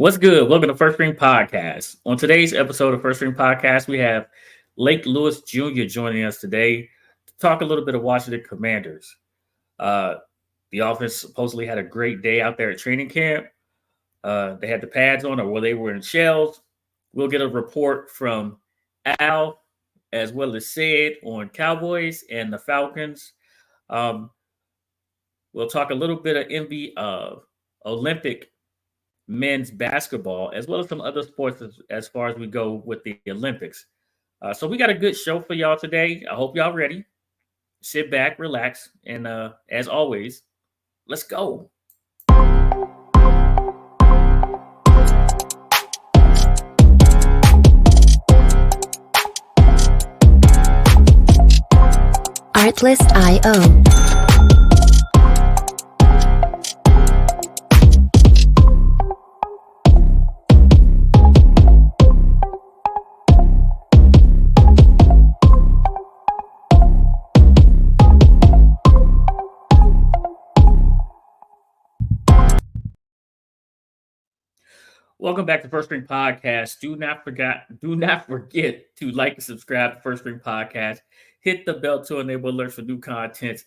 What's good? Welcome to First String Podcast. On today's episode of First String Podcast, we have Lake Lewis Jr. joining us today to talk a little bit of Washington Commanders. Uh, the offense supposedly had a great day out there at training camp. They had the pads on, or where they were in shells. We'll get a report from Al as well as Sid on Cowboys and the Falcons. Um, we'll talk a little bit of Olympic men's basketball, as well as some other sports as far as we go with the Olympics. So we got a good show for y'all today. I hope y'all ready. Sit back, relax, and as always, let's go. Artlist.io. Welcome back to First String Podcast. Do not forget to like and subscribe to First String Podcast. Hit the bell to enable alerts for new content.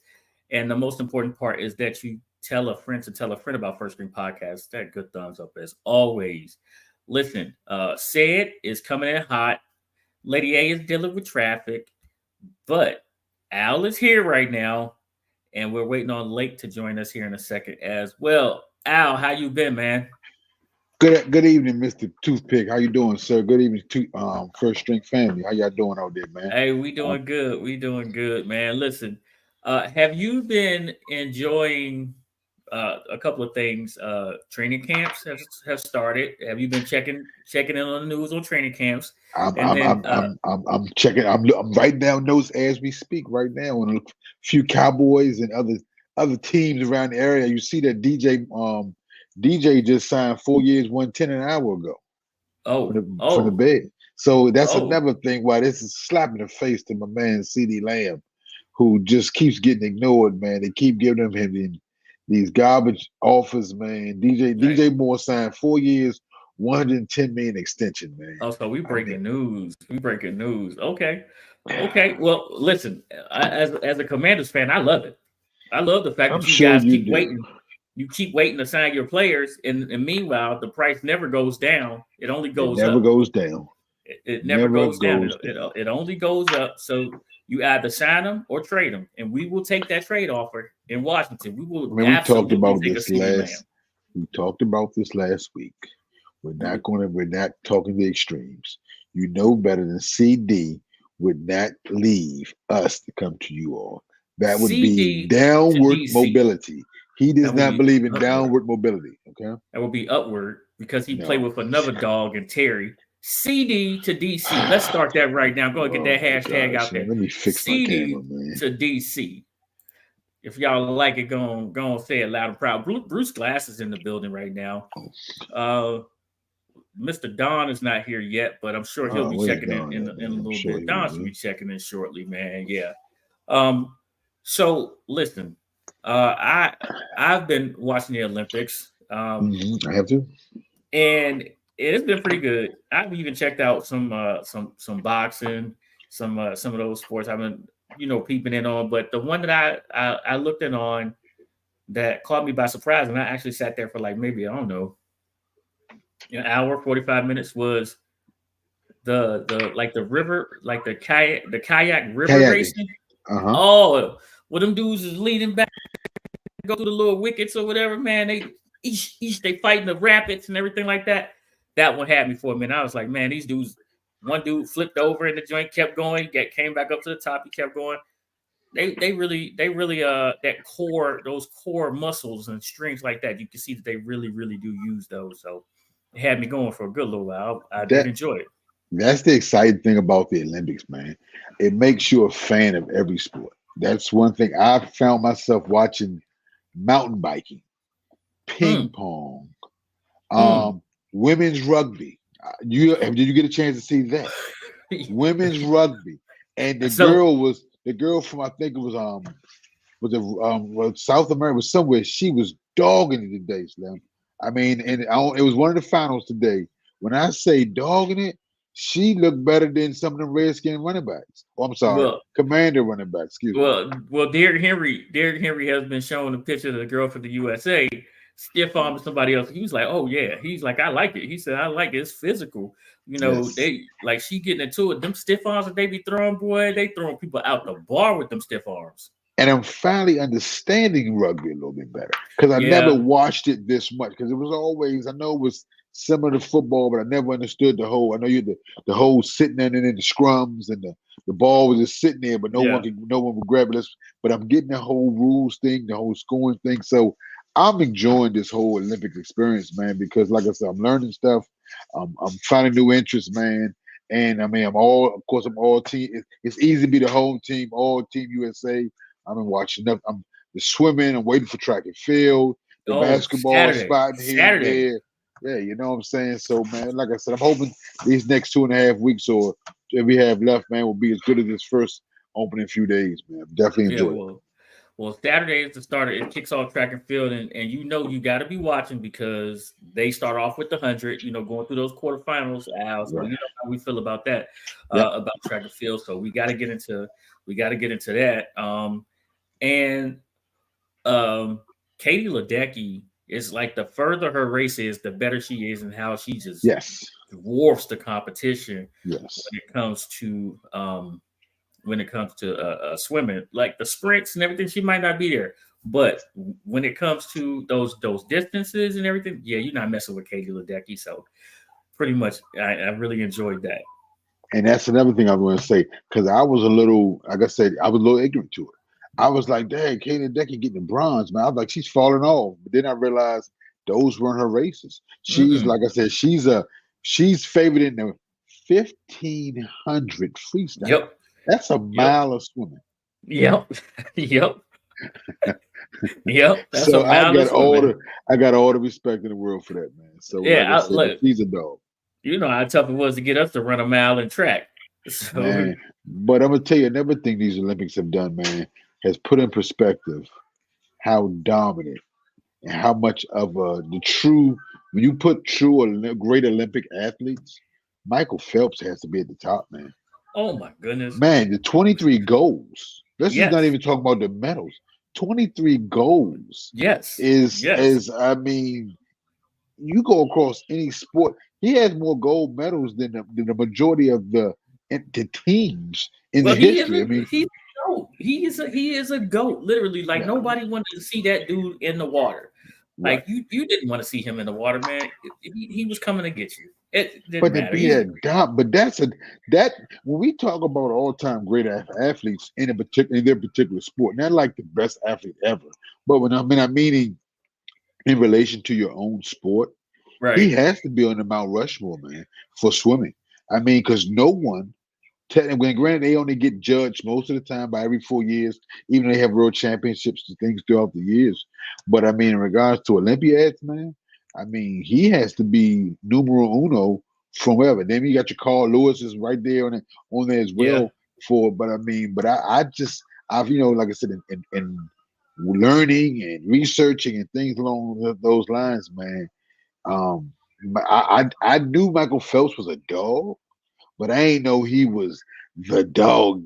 And the most important part is that you tell a friend about First String Podcast. That good thumbs up as always. Listen, Sid is coming in hot. Lady A is dealing with traffic, but Al is here right now, and we're waiting on Lake to join us here in a second as well. Al, how you been, man? Good evening, Mr. Toothpick. How you doing, sir? Good evening to First String family. How y'all doing out there, man? Hey, we doing good. We doing good, man. Listen, have you been enjoying a couple of things? Training camps have started. Have you been checking in on the news on training camps? I'm checking. I'm writing down notes as we speak right now on a few Cowboys and other teams around the area. You see that DJ just signed 4 years, 110 an hour ago. From the bed. So that's another thing why this is slapping the face to my man CD Lamb, who just keeps getting ignored, man. They keep giving him these garbage offers, man. DJ Moore signed 4 years, 110 million extension, man. Oh, so we breaking news. We breaking news. Okay. Well, listen, as a Commanders fan, I love it. I love the fact that you guys keep waiting. You keep waiting to sign your players, and meanwhile, the price never goes down. It only goes up. It never goes down. It never goes down. It only goes up. So you either sign them or trade them, and we will take that trade offer in Washington. We will. We talked about this last week. We're not talking the extremes. You know better than CD would not leave us to come to you all. That would be downward mobility. He does not believe in downward mobility. Okay, that will be upward because he played with another dog and Terry. CD to DC. Let's start that right now. Go and get that hashtag out there. Let me fix CD my camera, man. To DC. If y'all like it, go on say it loud and proud. Bruce Glass is in the building right now. Mr. Don is not here yet, but I'm sure he'll be checking in a little bit. Don should be checking in shortly, man. Yeah. So listen. I've been watching the Olympics. I have to, and it's been pretty good. I've even checked out some boxing, some of those sports I've been peeping in on. But the one that I looked in on that caught me by surprise, and I actually sat there for like maybe I don't know, an hour 45 minutes was the river, like the kayak river racing. Oh, well, them dudes is leading back. Go through the little wickets or whatever, man. They they fighting the rapids and everything like that. That one had me for a minute. I was like, man, these dudes. One dude flipped over in the joint, kept going, came back up to the top. He kept going. They really that core, those core muscles and strengths like that. You can see that they really do use those. So it had me going for a good little while. I did enjoy it. That's the exciting thing about the Olympics, man. It makes you a fan of every sport. That's one thing I found myself watching: mountain biking, ping pong, women's rugby. Did you get a chance to see that? Women's rugby, and the girl from I think it was South America, was somewhere. She was dogging it today, Slim. I mean, and it was one of the finals today. When I say dogging it, she looked better than some of the Redskin running backs. Oh, I'm sorry, Well, Commander running backs. Excuse me. well, Derrick Henry has been showing a picture of the girl for the USA stiff arm somebody else. He was like, "Oh yeah," he's like, "I like it." He said, "I like it. It's physical." You know, Yes. they like she getting into it. Them stiff arms that they be throwing, boy, they throwing people out the bar with them stiff arms. And I'm finally understanding rugby a little bit better because I never Yeah, watched it this much because it was always I know it was similar to football, but I never understood the whole. I know you the whole sitting in and in the scrums and the ball was just sitting there, but no yeah, one would grab it. But I'm getting the whole rules thing, the whole scoring thing. So I'm enjoying this whole Olympic experience, man, because like I said, I'm learning stuff. I'm finding new interests, man. And I mean, of course, I'm all team. It's easy to be the home team, all team USA. I've been watching up. I'm the swimming. I'm waiting for track and field. The Oh, basketball Saturday. spotting here and Saturday. there. Yeah, you know what I'm saying. So man, like I said, I'm hoping these next 2.5 weeks or that we have left, man, will be as good as this first opening few days, man. Definitely Yeah, enjoy it. well, Saturday is the starter. It kicks off track and field, and you know you got to be watching because they start off with the 100. You know, going through those quarterfinals. Al, so Right. you know how we feel about that, Yep. about track and field. So we got to get into that. And Katie Ledecky is like the further her race is, the better she is, and how she just Yes. dwarfs the competition Yes. when it comes to swimming. Like the sprints and everything, she might not be there, but when it comes to those distances and everything, yeah, you're not messing with Katie Ledecky. So pretty much, I really enjoyed that. And that's another thing I want to say because I was a little, like I said, I was a little ignorant to it. I was like, "Dang, Katie Ledecky getting the bronze, man." I was like, "She's falling off," but then I realized those weren't her races. She's Mm-mm. like I said, she's favored in the 1500 freestyle. Yep, That's a yep, mile of swimming. yep, yep, yep. That's a So I mile of got all swimming. the I got all the respect in the world for that, man. So like I said, but Look, she's a dog, you know how tough it was to get us to run a mile in track. So man. But I'm gonna tell you another thing these Olympics have done, man, has put in perspective how dominant and how much of the true when you put true great Olympic athletes, Michael Phelps has to be at the top, man. oh my goodness, Man, the 23 goals. Let's just not yes, even talk about the medals. 23 goals yes, yes. is I mean, you go across any sport, he has more gold medals than the majority of the teams in the Well, history. I mean, he's a goat. He is a goat. Literally, like yeah, nobody wanted to see that dude in the water. right. Like you didn't want to see him in the water, man. He was coming to get you. It didn't But to matter. be He's that dom, but that when we talk about all-time great athletes in their particular sport, not like the best athlete ever, but when I meaning in relation to your own sport, he right. has to be on the Mount Rushmore, man, for swimming. I mean, because no one technically, granted, they only get judged most of the time by every 4 years, even though they have world championships and things throughout the years. But I mean, in regards to Olympiads, man, I mean, he has to be numero uno from wherever. Then you got your Carl Lewis is right there on there as Yeah. well. But I mean, I've like I said, in learning and researching and things along those lines, man. Um, I knew Michael Phelps was a dog, but I ain't know he was the dog.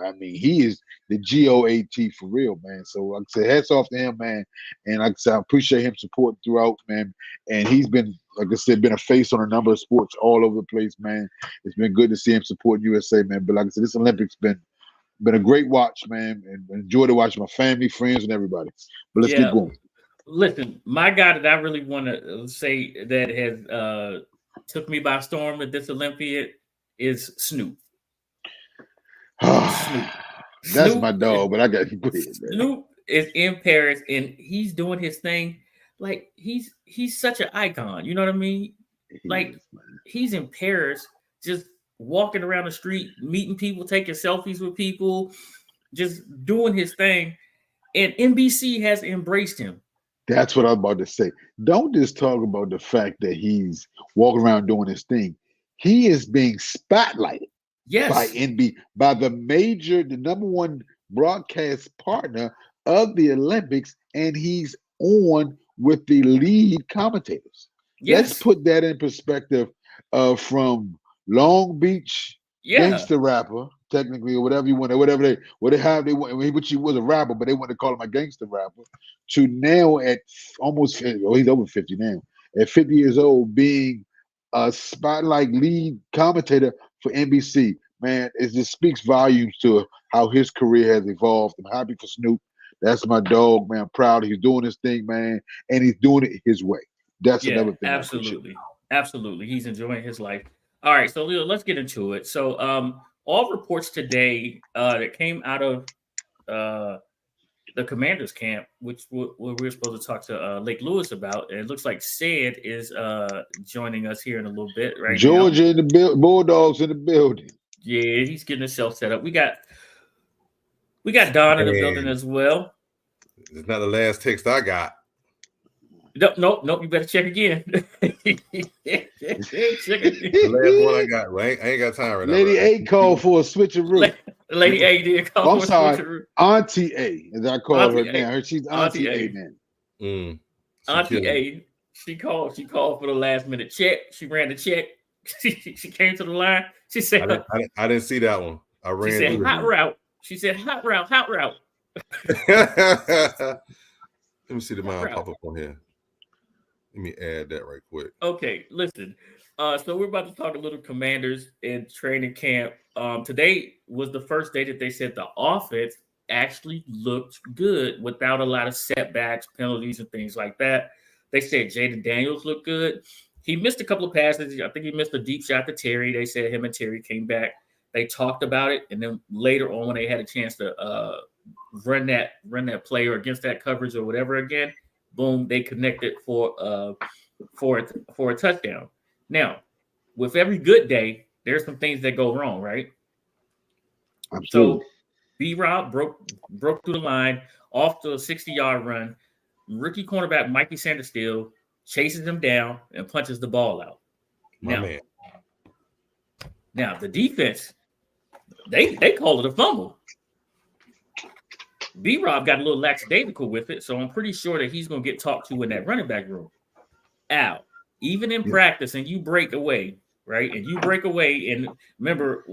I mean, he is the GOAT for real, man. So like I said, hats off to him, man. And like I said, I appreciate him supporting throughout, man. And he's been, like I said, been a face on a number of sports all over the place, man. It's been good to see him support USA, man. But like I said, this Olympics been a great watch, man, and enjoyed to watch my family, friends, and everybody. But let's get Yeah. going. Listen, my guy that I really want to say that has took me by storm at this Olympiad is Snoop. Snoop. That's my Snoop. dog, but I got to go ahead, man. Snoop is in Paris and he's doing his thing. Like he's such an icon. You know what I mean? He Like is, man. he's in Paris, just walking around the street, meeting people, taking selfies with people, just doing his thing. And NBC has embraced him. That's what I was about to say. Don't just talk about the fact that he's walking around doing his thing. He is being spotlighted by Yes. by the number one broadcast partner of the Olympics, and he's on with the lead commentators. Let's Yes. put that in perspective from Long Beach Yeah. gangster rapper, technically, or whatever you want, whatever they have, they want, which he was a rapper, but they want to call him a gangster rapper, to now at almost 50, oh, he's over 50 now, at 50 years old, being a spotlight lead commentator for NBC. Man, it just speaks volumes to how his career has evolved. I'm happy for Snoop. That's my dog, man. I'm proud he's doing this thing, man, and he's doing it his way. That's Yeah, another thing I appreciate. absolutely. Absolutely. He's enjoying his life. All right, so Leo, let's get into it. So all reports today that came out of the Commanders camp, which we're supposed to talk to Lake Lewis about, and it looks like Sid is joining us here in a little bit right Georgia now. in the Bulldogs in the building. Yeah, he's getting himself set up. We got Don in the building as well. It's not the last text I got. Nope. You better check again. The last one I got. Well, I ain't got time right now. Lady A called for a switcheroo. Lady A did call I'm for sorry, a switcheroo. Auntie A, as I call Auntie her A. now. She's Auntie A now. Auntie A, she called for the last minute check. She ran the check. She came to the line. She said, I didn't see that one. I ran. She said hot route. She said hot route. Let me see the mind pop up on here. Let me add that right quick. Okay, listen. So we're about to talk a little Commanders in training camp. Today was the first day that they said the offense actually looked good without a lot of setbacks, penalties, and things like that. They said Jaden Daniels looked good. He missed a couple of passes. I think he missed a deep shot to Terry. They said him and Terry came back. They talked about it, and then later on, when they had a chance to run that play or against that coverage or whatever again, boom, they connected for a touchdown. Now, with every good day, there's some things that go wrong, right? Absolutely. So B-Rob broke through the line off to a 60-yard run. Rookie cornerback Mikey Sandersteele chases him down and punches the ball out. Man. Now the defense, they call it a fumble. B-Rob got a little lackadaisical with it, so I'm pretty sure that he's going to get talked to in that running back room. Al, even in practice, and you break away, right? And you break away, and remember,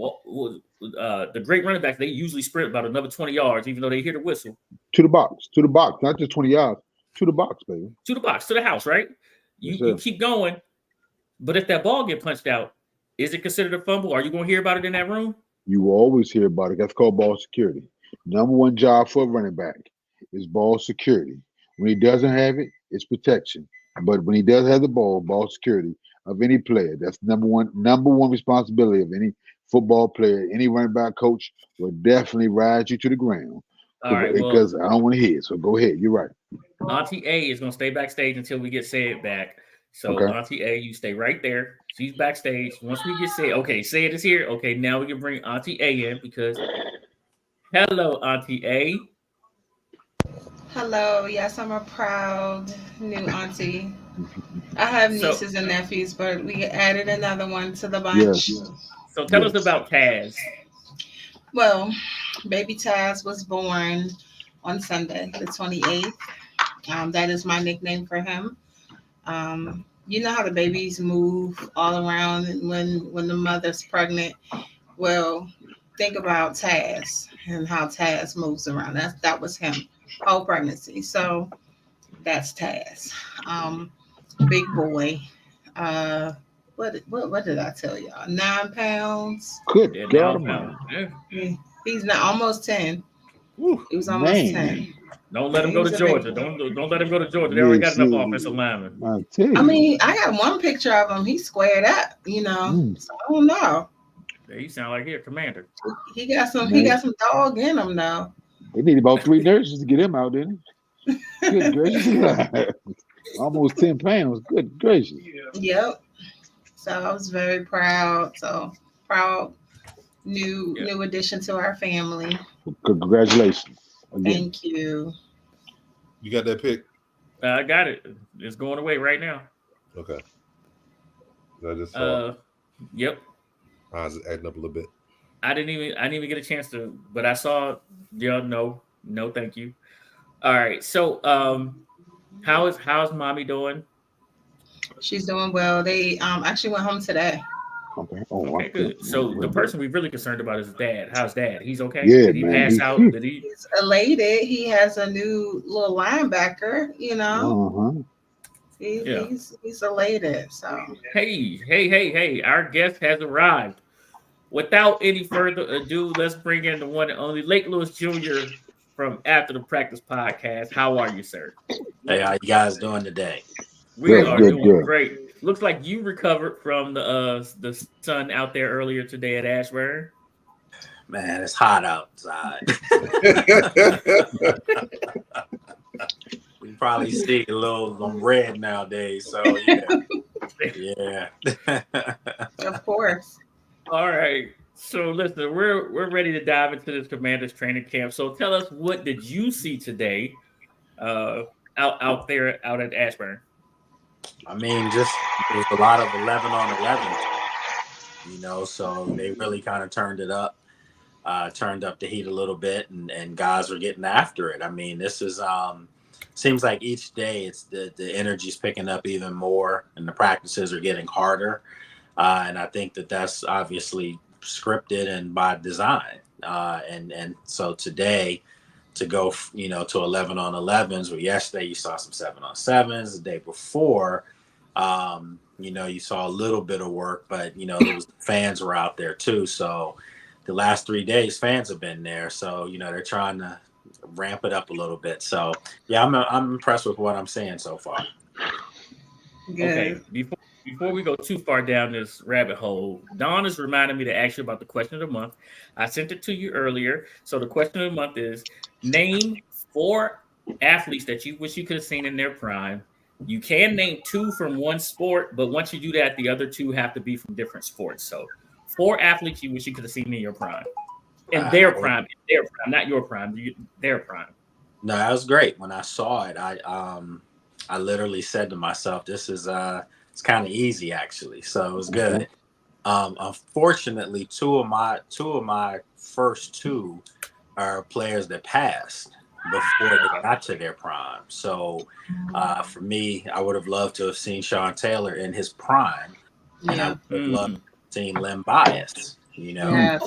the great running backs, they usually sprint about another 20 yards, even though they hear the whistle. To the box, not just 20 yards. To the box, baby. To the box, to the house, right? You keep going, but if that ball get punched out, is it considered a fumble? Are you going to hear about it in that room? You will always hear about it. That's called ball security. Number one job for a running back is ball security. When he doesn't have it, it's protection. But when he does have the ball security of any player, that's number one responsibility of any football player. Any running back coach will definitely ride you to the ground. All right, because I don't want to hear it. So go ahead. You're right. Auntie A is going to stay backstage until we get Sid back. So okay. Auntie A, you stay right there. She's backstage. Once we get Sid, okay, Sid is here. Okay, now we can bring Auntie A in because hello, Auntie A. Hello. Yes, I'm a proud new auntie. I have nieces and nephews, but we added another one to the bunch. Yes. So tell us about Taz. Well, baby Taz was born on Sunday, the 28th. That is my nickname for him. You know how the babies move all around when the mother's pregnant? Well, think about Taz and how Taz moves around. That was him, whole pregnancy. So that's Taz. Big boy. What did I tell y'all? 9 pounds. Good God, man. He's not almost 10. He was almost 10. Don't let him go to Georgia. Don't let him go to Georgia. They already got enough offensive linemen. I mean, I got one picture of him. He's squared up, you know. So I don't know. Yeah, he sound like he a commander. He got some. He got some dog in him though. They need about 3 nurses to get him out, didn't they? Good gracious. Almost 10 pounds. Good gracious. Yep. So I was very proud. So proud. New addition to our family. Congratulations. Again. Thank you. You got that pic? I got it. It's going away right now. Okay. I just saw yep. I was adding up a little bit. I didn't even get a chance to, but I saw no, thank you. All right. So How's mommy doing? She's doing well. They actually went home today. Okay. Oh, Okay, good. So the person we're really concerned about is dad. How's dad? He's okay? Yeah, Did he man, pass out? Did he? He's elated. He has a new little linebacker. He's elated. So Hey! Our guest has arrived. Without any further ado, let's bring in the one and only Lake Lewis Jr. from After the Practice Podcast. How are you, sir? Hey, how you guys doing today? We are doing great. Looks like you recovered from the sun out there earlier today at Ashburn. Man, it's hot outside. We probably see a little red nowadays, so yeah. of course. All right. So listen, we're ready to dive into this Commanders training camp. So tell us, what did you see today out there at Ashburn? I mean, just it was a lot of 11 on 11, so they really kind of turned up the heat a little bit, and guys were getting after it. I mean, this is seems like each day it's the energy's picking up even more, and the practices are getting harder. And I think that's obviously scripted and by design. And so today, to go, to 11 on 11s, where yesterday you saw some 7 on 7s. The day before, you saw a little bit of work, but there was fans were out there too. So the last 3 days, fans have been there. So they're trying to ramp it up a little bit. So yeah, I'm impressed with what I'm seeing so far. Good. Okay, before we go too far down this rabbit hole, Dawn has reminded me to ask you about the question of the month. I sent it to you earlier. So the question of the month is, name 4 athletes that you wish you could have seen in their prime. You can name 2 from one sport, but once you do that, the other 2 have to be from different sports. So 4 athletes you wish you could have seen in your prime. In their prime, not your prime, their prime. No, that was great. When I saw it, I literally said to myself, this is it's kind of easy, actually. So it was good. Unfortunately, two of my first 2 are players that passed before they got to their prime. So for me, I would have loved to have seen Sean Taylor in his prime, and I would have loved to have seen Len Bias. Yes.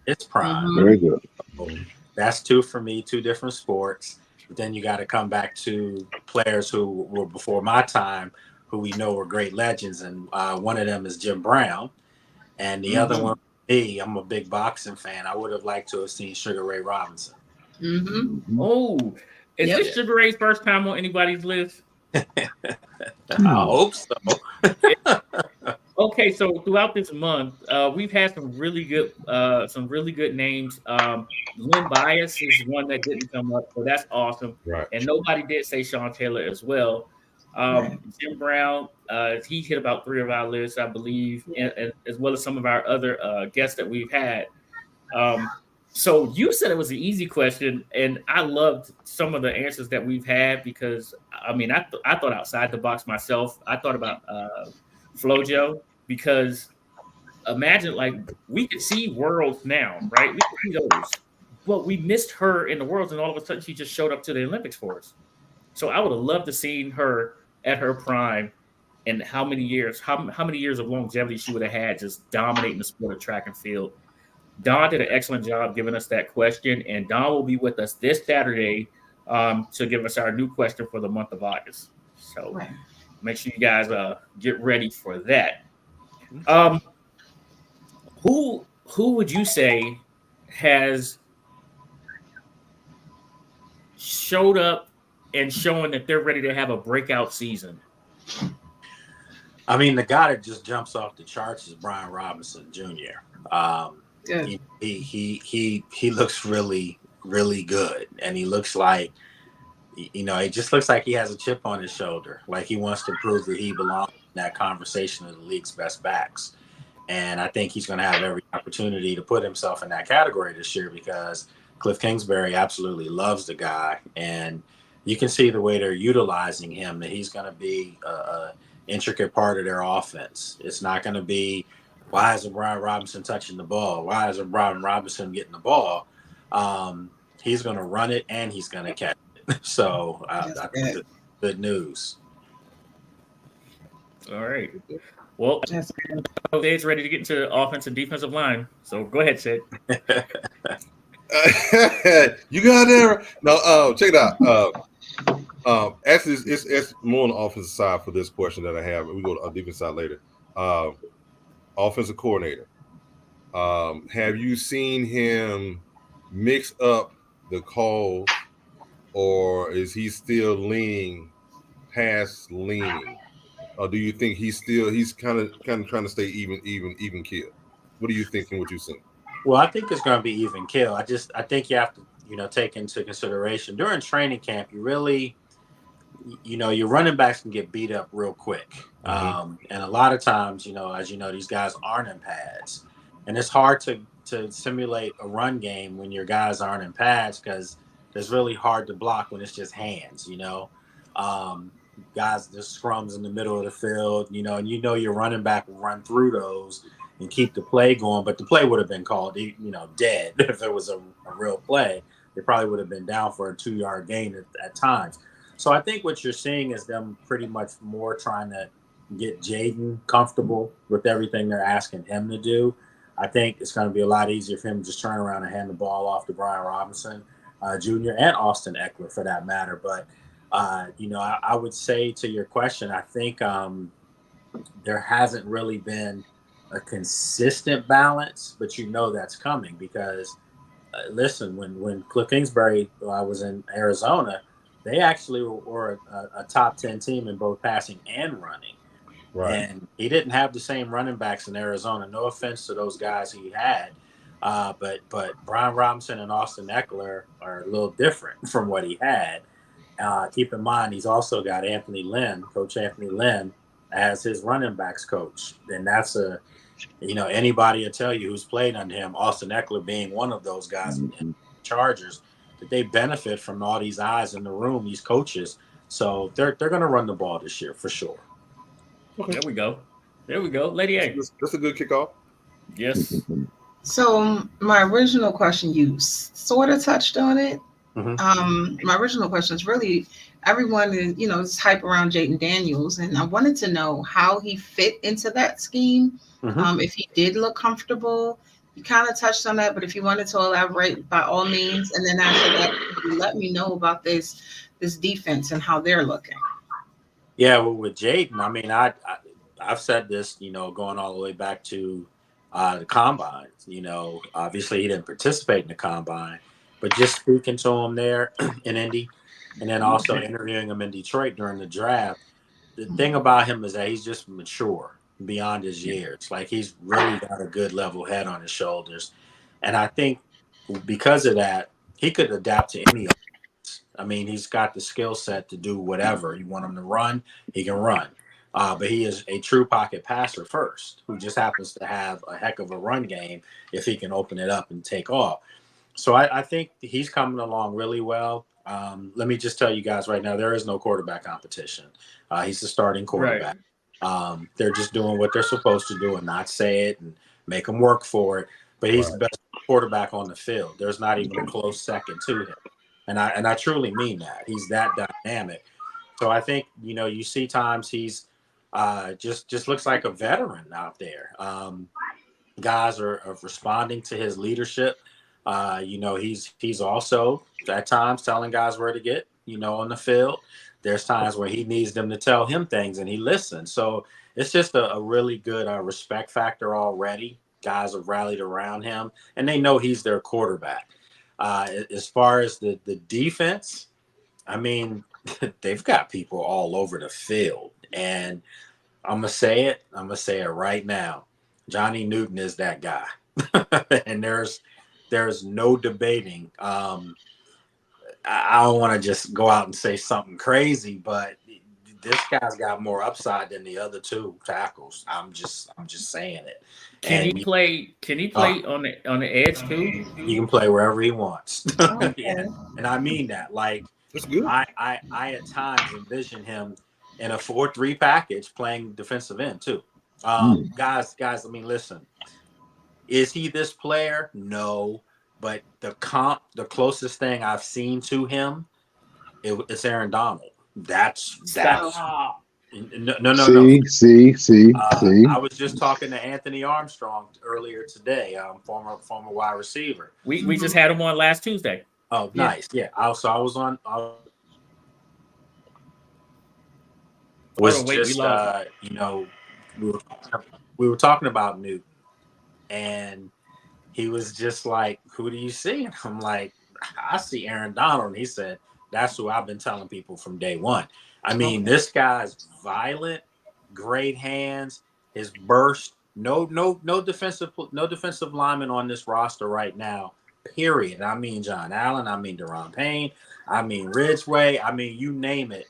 It's prime. Very good. So that's 2 for me, 2 different sports. But then you got to come back to players who were before my time, who we know were great legends, and one of them is Jim Brown, and the other one, I'm a big boxing fan. I would have liked to have seen Sugar Ray Robinson. Oh, is this Sugar Ray's first time on anybody's list? I hope so. Okay, so throughout this month, we've had some really good names. Len Bias is one that didn't come up, so that's awesome. Right. And nobody did say Sean Taylor as well. Jim Brown, he hit about 3 of our lists, I believe, and as well as some of our other guests that we've had. So you said it was an easy question, and I loved some of the answers that we've had because, I mean, I thought outside the box myself. I thought about Flojo, because imagine, like, we could see Worlds now, right? We could see those, but we missed her in the Worlds, and all of a sudden she just showed up to the Olympics for us. So I would have loved to seen her at her prime, and how many years of longevity she would have had just dominating the sport of track and field. Don did an excellent job giving us that question, and Don will be with us this Saturday to give us our new question for the month of August. So make sure you guys get ready for that. Who would you say has showed up and showing that they're ready to have a breakout season? I mean, the guy that just jumps off the charts is Brian Robinson Jr. He looks really, really good, and he looks like, it just looks like he has a chip on his shoulder, like he wants to prove that he belongs in that conversation of the league's best backs. And I think he's going to have every opportunity to put himself in that category this year, because Cliff Kingsbury absolutely loves the guy, and you can see the way they're utilizing him, that he's going to be an intricate part of their offense. It's not going to be, why isn't Brian Robinson touching the ball? Why isn't Brian Robinson getting the ball? He's going to run it, and he's going to catch it. So I think Good news. All right. Well, That's Dave's ready to get into the offensive defensive line. So go ahead, Sid. You got there? No, check it out. Actually, it's more on the offensive side for this question that I have. We go to our defense side later. Offensive coordinator. Have you seen him mix up the calls, or is he still leaning past leaning? Or do you think he's kind of trying to stay even keel? What are you thinking? What you think? Well, I think it's going to be even kill. I think you have to, take into consideration during training camp, you really, your running backs can get beat up real quick. And a lot of times, as you know, these guys aren't in pads, and it's hard to simulate a run game when your guys aren't in pads because it's really hard to block when it's just hands, guys, just scrums in the middle of the field, and your running back will run through those and keep the play going, but the play would have been called, dead if it was a real play. They probably would have been down for a 2-yard gain at times. So I think what you're seeing is them pretty much more trying to get Jaden comfortable with everything they're asking him to do. I think it's going to be a lot easier for him to just turn around and hand the ball off to Brian Robinson Jr. and Austin Eckler for that matter. But, I would say to your question, I think there hasn't really been a consistent balance, but that's coming because, listen, when Cliff Kingsbury was in Arizona, they actually were a top 10 team in both passing and running. Right. And he didn't have the same running backs in Arizona. No offense to those guys he had. But Brian Robinson and Austin Eckler are a little different from what he had. Keep in mind, he's also got Coach Anthony Lynn, as his running backs coach. And that's anybody will tell you who's played under him, Austin Eckler being one of those guys in Chargers, that they benefit from all these eyes in the room, these coaches. So they're going to run the ball this year for sure. Okay. There we go. Lady A. That's a good kickoff. Yes. So my original question, you sort of touched on it. My original question is really everyone is hype around Jaden Daniels, and I wanted to know how he fit into that scheme. If he did look comfortable. You kind of touched on that, but if you wanted to elaborate, by all means. And then after that, let me know about this defense and how they're looking. Yeah, well, with Jaden, I mean, I've said this, going all the way back to the combine. Obviously he didn't participate in the combine, but just speaking to him there in Indy, and then also interviewing him in Detroit during the draft. The thing about him is that he's just mature beyond his years. Like, he's really got a good level head on his shoulders. And I think because of that, he could adapt to any offense. I mean, he's got the skill set to do whatever. You want him to run, he can run. But he is a true pocket passer first, who just happens to have a heck of a run game if he can open it up and take off. So I think he's coming along really well. Let me just tell you guys right now, there is no quarterback competition. He's the starting quarterback. Right. They're just doing what they're supposed to do and not say it and make them work for it. But he's the best quarterback on the field. There's not even a close second to him. And I truly mean that. He's that dynamic. So I think, you see times he's just looks like a veteran out there. Guys are responding to his leadership. He's also at times telling guys where to get, on the field. There's times where he needs them to tell him things and he listens. So it's just a really good respect factor already. Guys have rallied around him and they know he's their quarterback. As far as the defense, I mean, they've got people all over the field, and I'm going to say it right now. Johnny Newton is that guy. And there's no debating. I don't want to just go out and say something crazy, but this guy's got more upside than the other two tackles. I'm just saying it. Can he play on the edge too? He can play wherever he wants. Yeah. And I mean that. Like, that's good. I at times envision him in a 4-3 package playing defensive end too. Guys, I mean, listen. Is he this player? No. But the closest thing I've seen to him, it's Aaron Donald. That's Stop. no. See. I was just talking to Anthony Armstrong earlier today, former wide receiver. We just had him on last Tuesday. Oh, Yeah. nice. Yeah. I was on. Was Wait, we just lost. we were talking about Newton, and he was just like, "Who do you see?" And I'm like, "I see Aaron Donald." And he said, "That's who I've been telling people from day one." I mean, this guy's violent, great hands, his burst. No defensive lineman on this roster right now. Period. I mean John Allen. I mean Deron Payne. I mean Ridgeway. I mean you name it.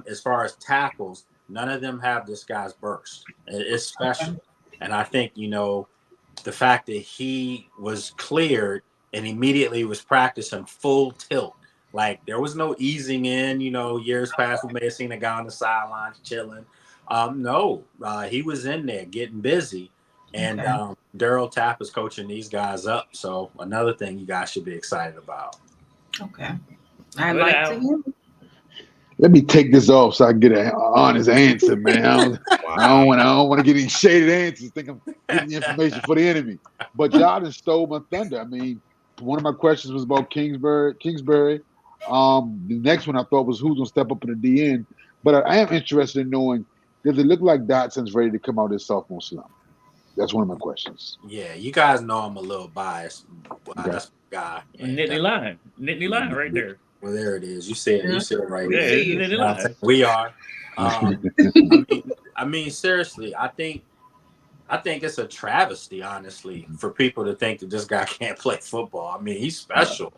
As far as tackles, none of them have this guy's burst. It's special, and I think the fact that he was cleared and immediately was practicing full tilt. Like there was no easing in, years past we may have seen a guy on the sidelines chilling. No, he was in there getting busy. And Daryl Tapp is coaching these guys up. So another thing you guys should be excited about. Okay. I'd like to hear. Let me take this off so I can get an honest answer, man. I don't want to get any shaded answers. Think I'm getting information for the enemy. But y'all just stole my thunder. I mean, one of my questions was about Kingsbury. The next one I thought was who's gonna step up in the DN. But I am interested in knowing, does it look like Dotson's ready to come out of his sophomore slump? That's one of my questions. Yeah, you guys know I'm a little biased. That's my guy. Nittany line right there. Well, there it is. You said it right there. Yeah, we are. I mean, seriously, I think it's a travesty, honestly, for people to think that this guy can't play football. I mean, he's special,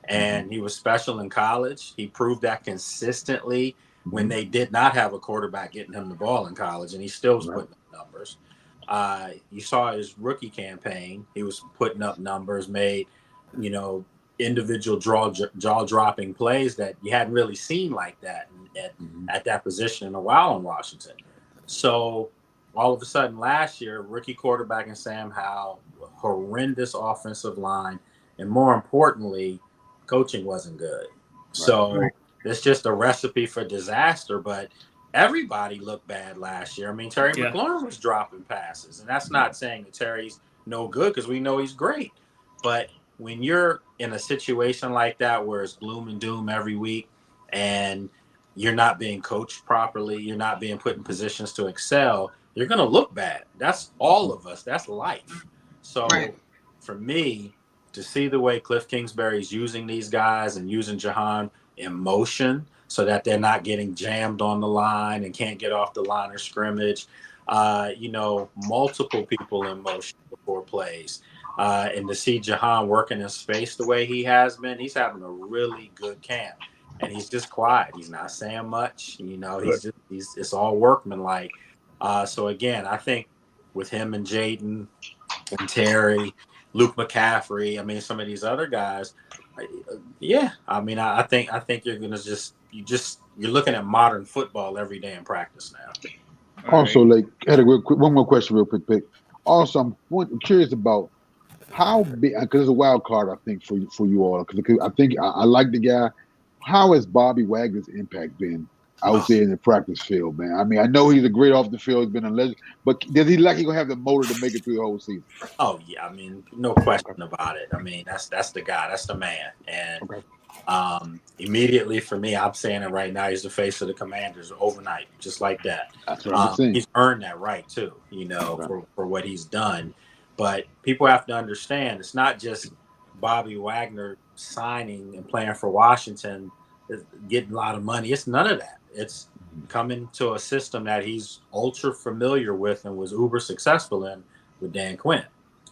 and he was special in college. He proved that consistently when they did not have a quarterback getting him the ball in college, and he still was putting up numbers. You saw his rookie campaign. He was putting up numbers, made, individual jaw-dropping plays that you hadn't really seen like that at that position in a while in Washington. So all of a sudden last year, rookie quarterback in Sam Howell, horrendous offensive line, and more importantly, coaching wasn't good. So it's just a recipe for disaster, but everybody looked bad last year. I mean, Terry McLaurin was dropping passes, and that's not saying that Terry's no good because we know he's great. But when you're in a situation like that where it's gloom and doom every week and you're not being coached properly, you're not being put in positions to excel, you're going to look bad. That's all of us. That's life. So for me, to see the way Cliff Kingsbury's using these guys and using Jahan in motion so that they're not getting jammed on the line and can't get off the line of scrimmage, multiple people in motion before plays. And to see Jahan working in space the way he has been, he's having a really good camp. And he's just quiet. He's not saying much. It's all workmanlike. So again, I think with him and Jaden and Terry, Luke McCaffrey, I mean, some of these other guys, I think you're gonna you're looking at modern football every day in practice now. Also, one more question, real quick. Also, I'm curious about how big, because it's a wild card, I think, for you all. Because I think I like the guy. How has Bobby Wagner's impact been out there in the practice field, man? I mean, I know he's a great off the field. He's been a legend, but does he gonna have the motor to make it through the whole season? Oh yeah, I mean, no question about it. I mean, that's the guy, that's the man, and immediatally for me, I'm saying it right now. He's the face of the Commanders overnight, just like that. That's what I'm saying. He's earned that right too, for what he's done. But people have to understand, it's not just Bobby Wagner signing and playing for Washington, getting a lot of money. It's none of that. It's coming to a system that he's ultra familiar with and was uber successful in with Dan Quinn.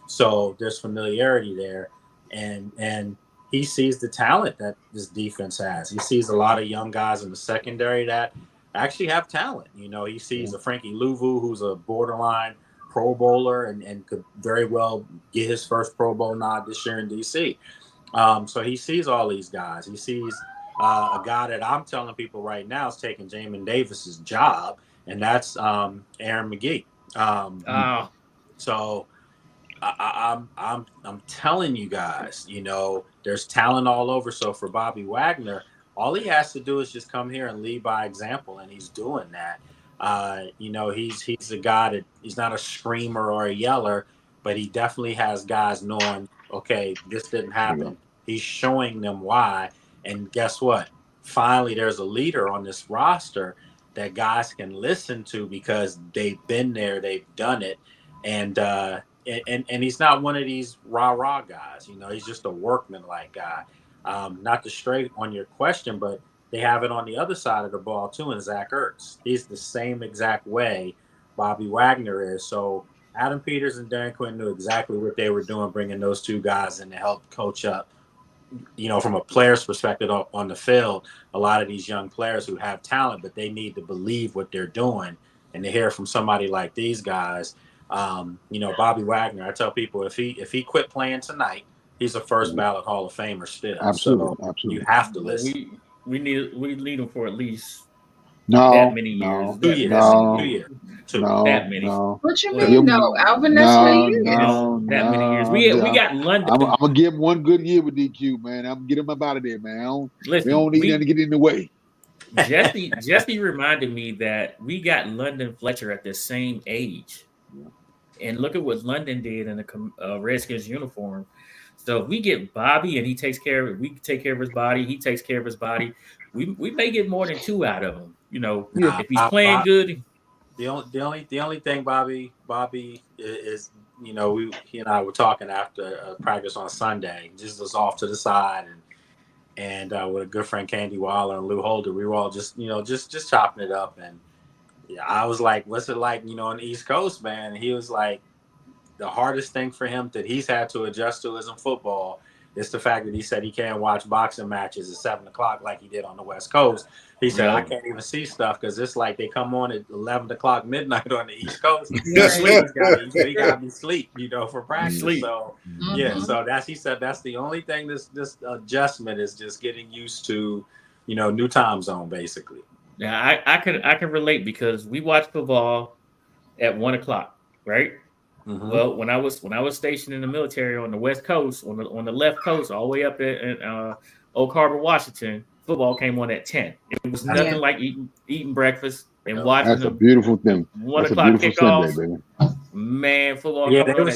So there's familiarity there, and he sees the talent that this defense has. He sees a lot of young guys in the secondary that actually have talent. He sees a Frankie Louvu, who's a borderline Pro Bowler and could very well get his first Pro Bowl nod this year in DC. So he sees all these guys. He sees a guy that I'm telling people right now is taking Jamin Davis's job, and that's Aaron McGee. So I'm telling you guys, there's talent all over. So for Bobby Wagner, All he has to do is just come here and lead by example, and he's doing that. He's a guy that he's not a screamer or a yeller, but he definitely has guys knowing, okay, this didn't happen. He's showing them why. And guess what? Finally, there's a leader on this roster that guys can listen to because they've been there, they've done it. And he's not one of these rah-rah guys. He's just a workman-like guy. Not to stray on your question, but they have it on the other side of the ball too in Zach Ertz. He's the same exact way Bobby Wagner is. So Adam Peters and Dan Quinn knew exactly what they were doing, bringing those two guys in to help coach up, from a player's perspective on the field, a lot of these young players who have talent, but they need to believe what they're doing. And to hear from somebody like these guys, Bobby Wagner, I tell people if he quit playing tonight, he's a first ballot Hall of Famer still. Absolutely, so absolutely. You have to listen. We need him for at least that many years. 2 years. No. 2 years. That many. No. What you mean? No, Alvin, that's what he is. That many years. We got London. I'm gonna give him one good year with DQ, man. I'm gonna get him up out of there, man. We don't need nothing to get in the way. Jesse reminded me that we got London Fletcher at the same age, and look at what London did in the Redskins uniform. So if we get Bobby and he takes care of it, we take care of his body. He takes care of his body. We may get more than 2 out of him. If he's playing good. The only thing Bobby is, he and I were talking after practice on Sunday. Just was off to the side and with a good friend Candy Waller and Lou Holder, we were all just chopping it up. And I was like, "What's it like, on the East Coast, man?" And he was like, the hardest thing for him that he's had to adjust to is in football is the fact that he said he can't watch boxing matches at 7:00 like he did on the West Coast. He said, I can't even see stuff because it's like they come on at 11:00 midnight on the East Coast. He got me sleep, for practice. So so he said that's the only thing this adjustment is just getting used to, new time zone basically. Yeah, I can relate because we watch football at 1:00, right? Mm-hmm. Well, when I was stationed in the military on the West Coast, on the left coast, all the way up in Oak Harbor, Washington, football came on at 10. It was nothing like eating breakfast and watching. That's a beautiful thing. 1:00 kickoff. Sunday, man, football. Yeah, they were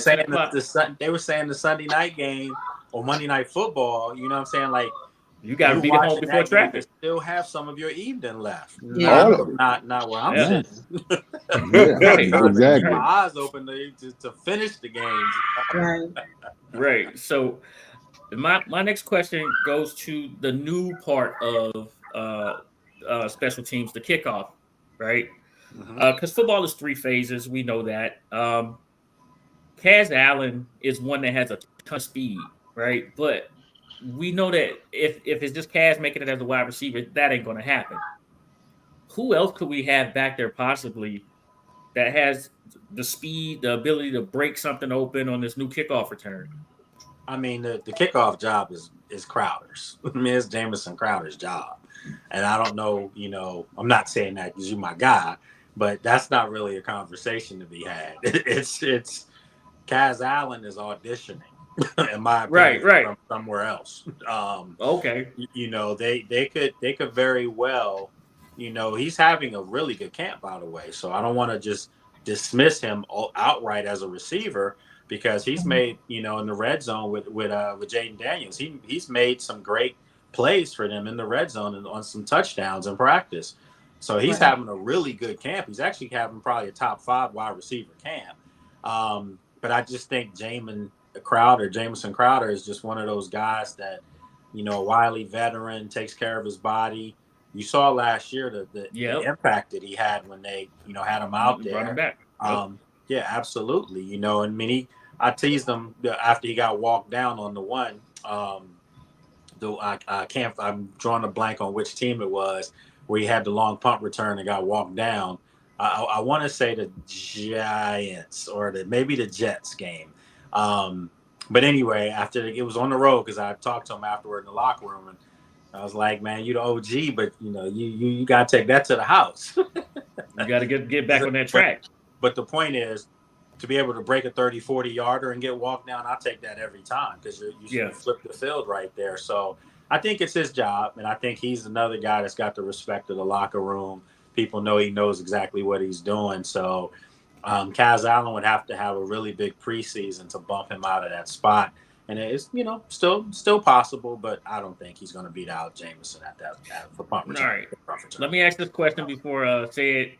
saying the Sunday night game or Monday Night Football. You know what I'm saying? Like you got to be home before traffic. Still have some of your evening left. Yeah. Not where I'm sitting. Exactly. My eyes open to finish the games. Right. So my next question goes to the new part of special teams, the kickoff, right? Because football is 3 phases. We know that. Kaz Allen is one that has a ton of speed, right? But we know that if it's just Kaz making it as a wide receiver, that ain't going to happen. Who else could we have back there possibly that has the speed, the ability to break something open on this new kickoff return? I mean, the kickoff job is Crowder's. I mean, it's Jamison Crowder's job. And I don't know, I'm not saying that because you're my guy, but that's not really a conversation to be had. It's Kaz Allen is auditioning. In my opinion, right. From somewhere else. Okay. They could very well, he's having a really good camp, by the way. So I don't want to just dismiss him outright as a receiver because he's made, in the red zone with Jaden Daniels. He's made some great plays for them in the red zone and on some touchdowns in practice. So he's having a really good camp. He's actually having probably a top 5 wide receiver camp. But I just think Jamison Crowder is just one of those guys that, wily veteran, takes care of his body. You saw last year the impact that he had when they, had him out there. Running back. Yeah, absolutely. And I teased him after he got walked down on the one. I'm drawing a blank on which team it was where he had the long punt return and got walked down. I want to say the Giants or maybe the Jets game. But anyway, after it was on the road because I talked to him afterward in the locker room and I was like, man, you the OG, but you got to take that to the house. You got to get back on that track. But the point is to be able to break a 30-40 yarder and get walked down, I'll take that every time because you flip the field right there. So I think it's his job, and I think he's another guy that's got the respect of the locker room. People know he knows exactly what he's doing. So Kaz Allen would have to have a really big preseason to bump him out of that spot. And it's, still possible, but I don't think he's going to beat out Jameson for punt return. All right. Let me ask this question before Said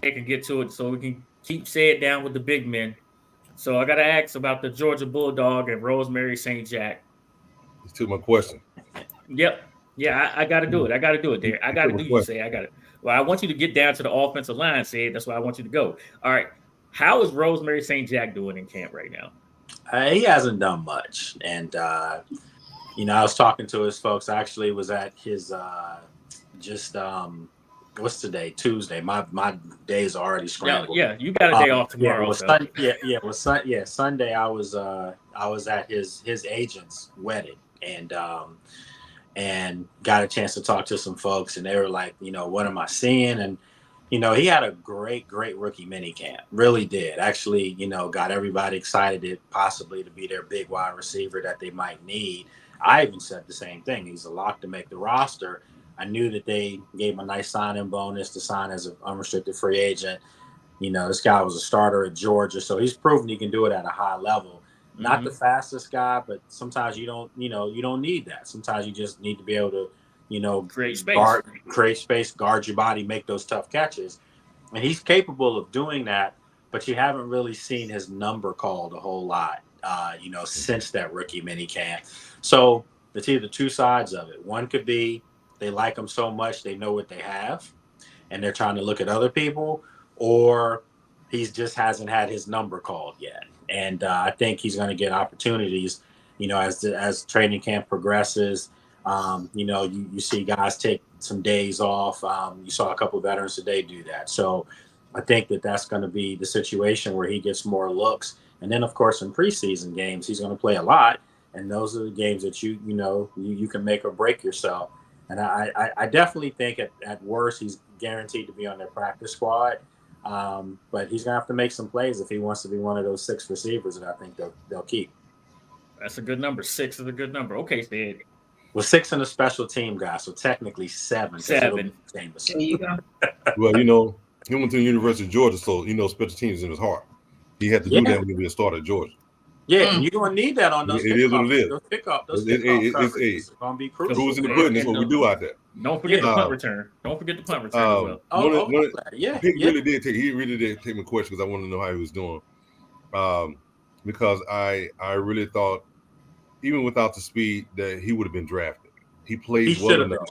can get to it, so we can keep Said down with the big men. So I got to ask about the Georgia Bulldog and Rosemary St. Jack. You took my question. Yep. Yeah, I got to do it. I got to do it there. I got to do you say. I got it. Well, I want you to get down to the offensive line, Said. That's why I want you to go. All right. How is Rosemary St. Jack doing in camp right now? He hasn't done much. And, I was talking to his folks. I actually was at his what's today? Tuesday. My days are already scrambled. Yeah, you got a day off tomorrow. Sunday I was at his agent's wedding and got a chance to talk to some folks, and they were like, what am I seeing? And he had a great rookie mini camp. Really did. Actually, got everybody excited possibly to be their big wide receiver that they might need. I even said the same thing. He's a lock to make the roster. I knew that they gave him a nice signing bonus to sign as an unrestricted free agent. This guy was a starter at Georgia, so he's proven he can do it at a high level. Mm-hmm. Not the fastest guy, but sometimes you don't need that. Sometimes you just need to be able to, create space, guard your body, make those tough catches. And he's capable of doing that, but you haven't really seen his number called a whole lot, since that rookie mini camp. So it's either two sides of it. One could be they like him so much they know what they have, and they're trying to look at other people, or he just hasn't had his number called yet. And I think he's going to get opportunities, as training camp progresses. You see guys take some days off. You saw a couple of veterans today do that. So I think that's going to be the situation where he gets more looks. And then, of course, in preseason games, he's going to play a lot. And those are the games that you can make or break yourself. And I definitely think at worst he's guaranteed to be on their practice squad. But he's going to have to make some plays if he wants to be one of those 6 receivers that I think they'll keep. That's a good number. 6 is a good number. Okay, Sid. Well, 6 in a special team guy, so technically 7. 7. There you go. Well, he went to the University of Georgia, so special teams is in his heart. He had to do that when he was a starter at Georgia. Yeah, and you're going to need that on those. It is what it is. Those kickoff it's going to be crucial. Who's in the pudding is what we do out there. Don't forget the punt return. Don't forget the punt return as well. He really did take my question because I wanted to know how he was doing. Because I really thought, even without the speed, that he would have been drafted. He played well enough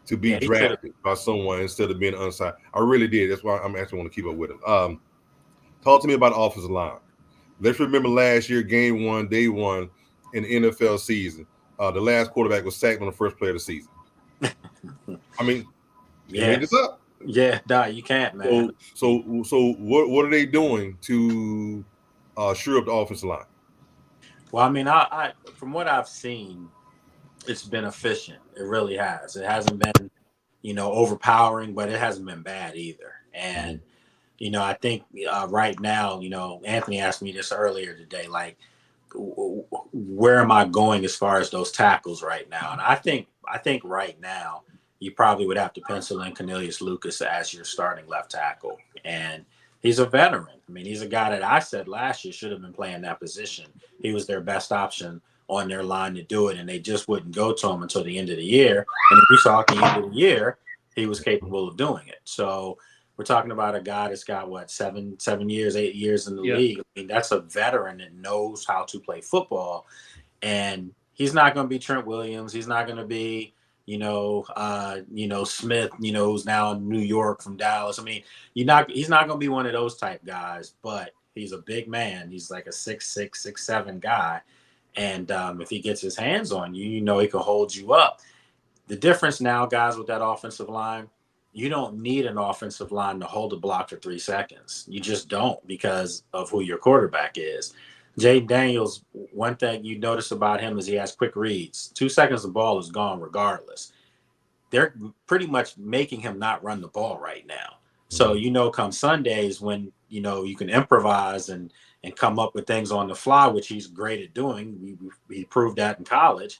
to be drafted by someone instead of being unsigned. I really did. That's why I'm actually want to keep up with him. Talk to me about the offensive line. Let's remember last year, game 1, day 1 in the NFL season. The last quarterback was sacked on the first play of the season. I mean, you made this up. Yeah, nah, you can't, man. So what are they doing to shore up the offensive line? Well, I mean, I from what I've seen, it's been efficient. It really has. It hasn't been, overpowering, but it hasn't been bad either. And, I think right now, Anthony asked me this earlier today, like, where am I going as far as those tackles right now? And I think right now you probably would have to pencil in Cornelius Lucas as your starting left tackle. And he's a veteran. I mean, he's a guy that I said last year should have been playing that position. He was their best option on their line to do it, and they just wouldn't go to him until the end of the year. And if you saw at the end of the year, he was capable of doing it. So we're talking about a guy that's got, 8 years in the league. I mean, that's a veteran that knows how to play football. And he's not going to be Trent Williams. He's not going to be, Smith, who's now in New York from Dallas. I mean, he's not going to be one of those type guys, but he's a big man. He's like a 6'6", 6'7" guy. And if he gets his hands on you, he can hold you up. The difference now, guys, with that offensive line, you don't need an offensive line to hold a block for 3 seconds. You just don't, because of who your quarterback is. Jayden Daniels, one thing you notice about him is he has quick reads. 2 seconds, the ball is gone regardless. They're pretty much making him not run the ball right now. So, come Sundays when, you can improvise and come up with things on the fly, which he's great at doing. He proved that in college.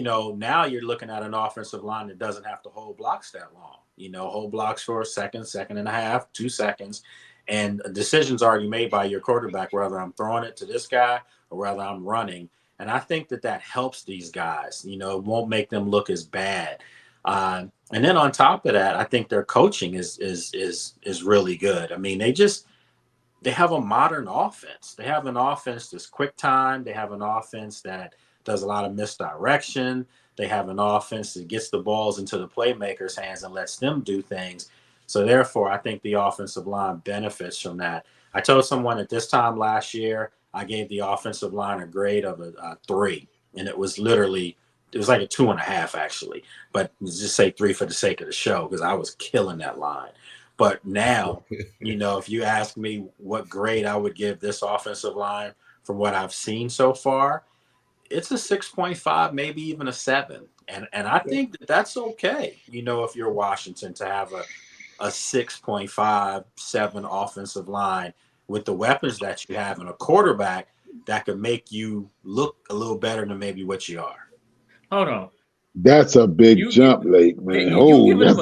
now you're looking at an offensive line that doesn't have to hold blocks that long. Hold blocks for a second, second and a half, 2 seconds, and a decision's already made by your quarterback, whether I'm throwing it to this guy or whether I'm running. And I think that helps these guys. It won't make them look as bad. And then on top of that, I think their coaching is really good. I mean, they have a modern offense. They have an offense that's quick time. They have an offense that does a lot of misdirection. They have an offense that gets the balls into the playmakers' hands and lets them do things. So therefore, I think the offensive line benefits from that. I told someone at this time last year, I gave the offensive line a grade of a 3, and it was like a 2.5 actually, but just say 3 for the sake of the show because I was killing that line. But now, if you ask me what grade I would give this offensive line from what I've seen so far, it's a 6.5, maybe even a 7. And I think that's okay, if you're Washington, to have a 6.5, 7 offensive line with the weapons that you have and a quarterback that could make you look a little better than maybe what you are. Hold on. That's a big jump, Lake, man. You give them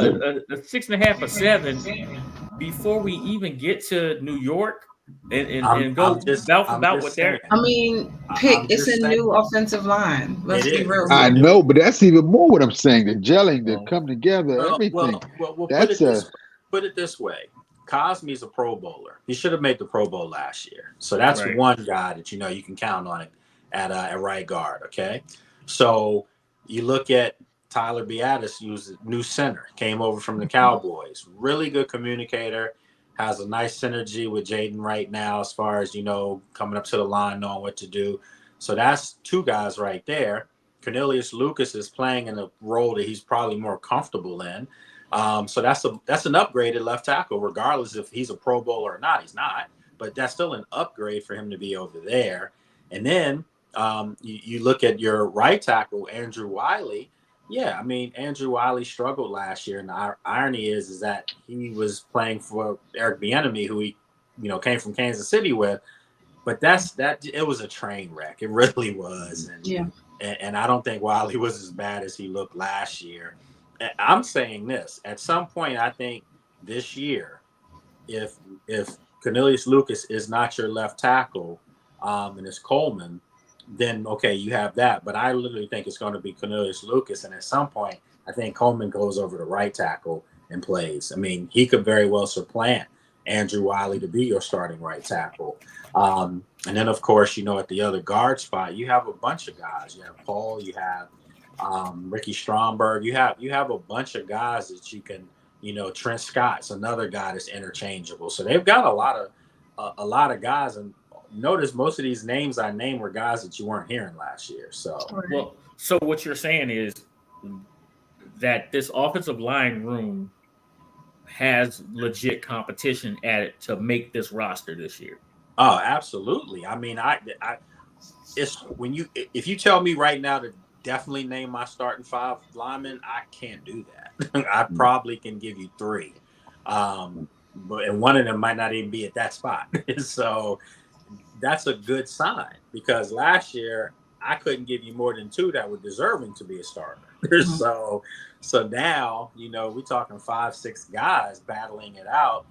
a 6.5 or 7 before we even get to New York and go about what they're. I mean, it's a new offensive line. Let's be real. I know, but that's even more what I'm saying. The gelling, the come together, everything. Well, that's put it this way. Cosme's a Pro Bowler. He should have made the Pro Bowl last year. So that's one guy that you can count on at right guard. Okay, so you look at Tyler Biadasz, who's a new center, came over from the Cowboys. Really good communicator, has a nice synergy with Jaden right now as far as, coming up to the line, knowing what to do. So that's 2 guys right there. Cornelius Lucas is playing in a role that he's probably more comfortable in. So that's an upgraded left tackle, regardless if he's a Pro Bowler or not. He's not, but that's still an upgrade for him to be over there. And then you look at your right tackle, Andrew Wiley. Yeah, I mean, Andrew Wiley struggled last year, and the irony is that he was playing for Eric Bieniemy, who he, came from Kansas City with. But it was a train wreck. It really was. And I don't think Wiley was as bad as he looked last year. And I'm saying this, at some point, I think this year, if Cornelius Lucas is not your left tackle, and it's Coleman, then okay, you have that. But I literally think it's going to be Cornelius Lucas, and at some point, I think Coleman goes over to right tackle and plays. I mean, he could very well supplant Andrew Wiley to be your starting right tackle. And then, of course, at the other guard spot, you have a bunch of guys. You have Paul, you have Ricky Stromberg. You have a bunch of guys that you can, Trent Scott's another guy that's interchangeable. So they've got a lot of guys, and notice most of these names I named were guys that you weren't hearing last year. So so what you're saying is that this offensive line room has legit competition at it to make this roster this year. Oh, absolutely. I mean, if you tell me right now to definitely name my starting 5 linemen, I can't do that. I probably can give you 3, but one of them might not even be at that spot. So that's a good sign, because last year I couldn't give you more than 2 that were deserving to be a starter. So now, we're talking 5, 6 guys battling it out.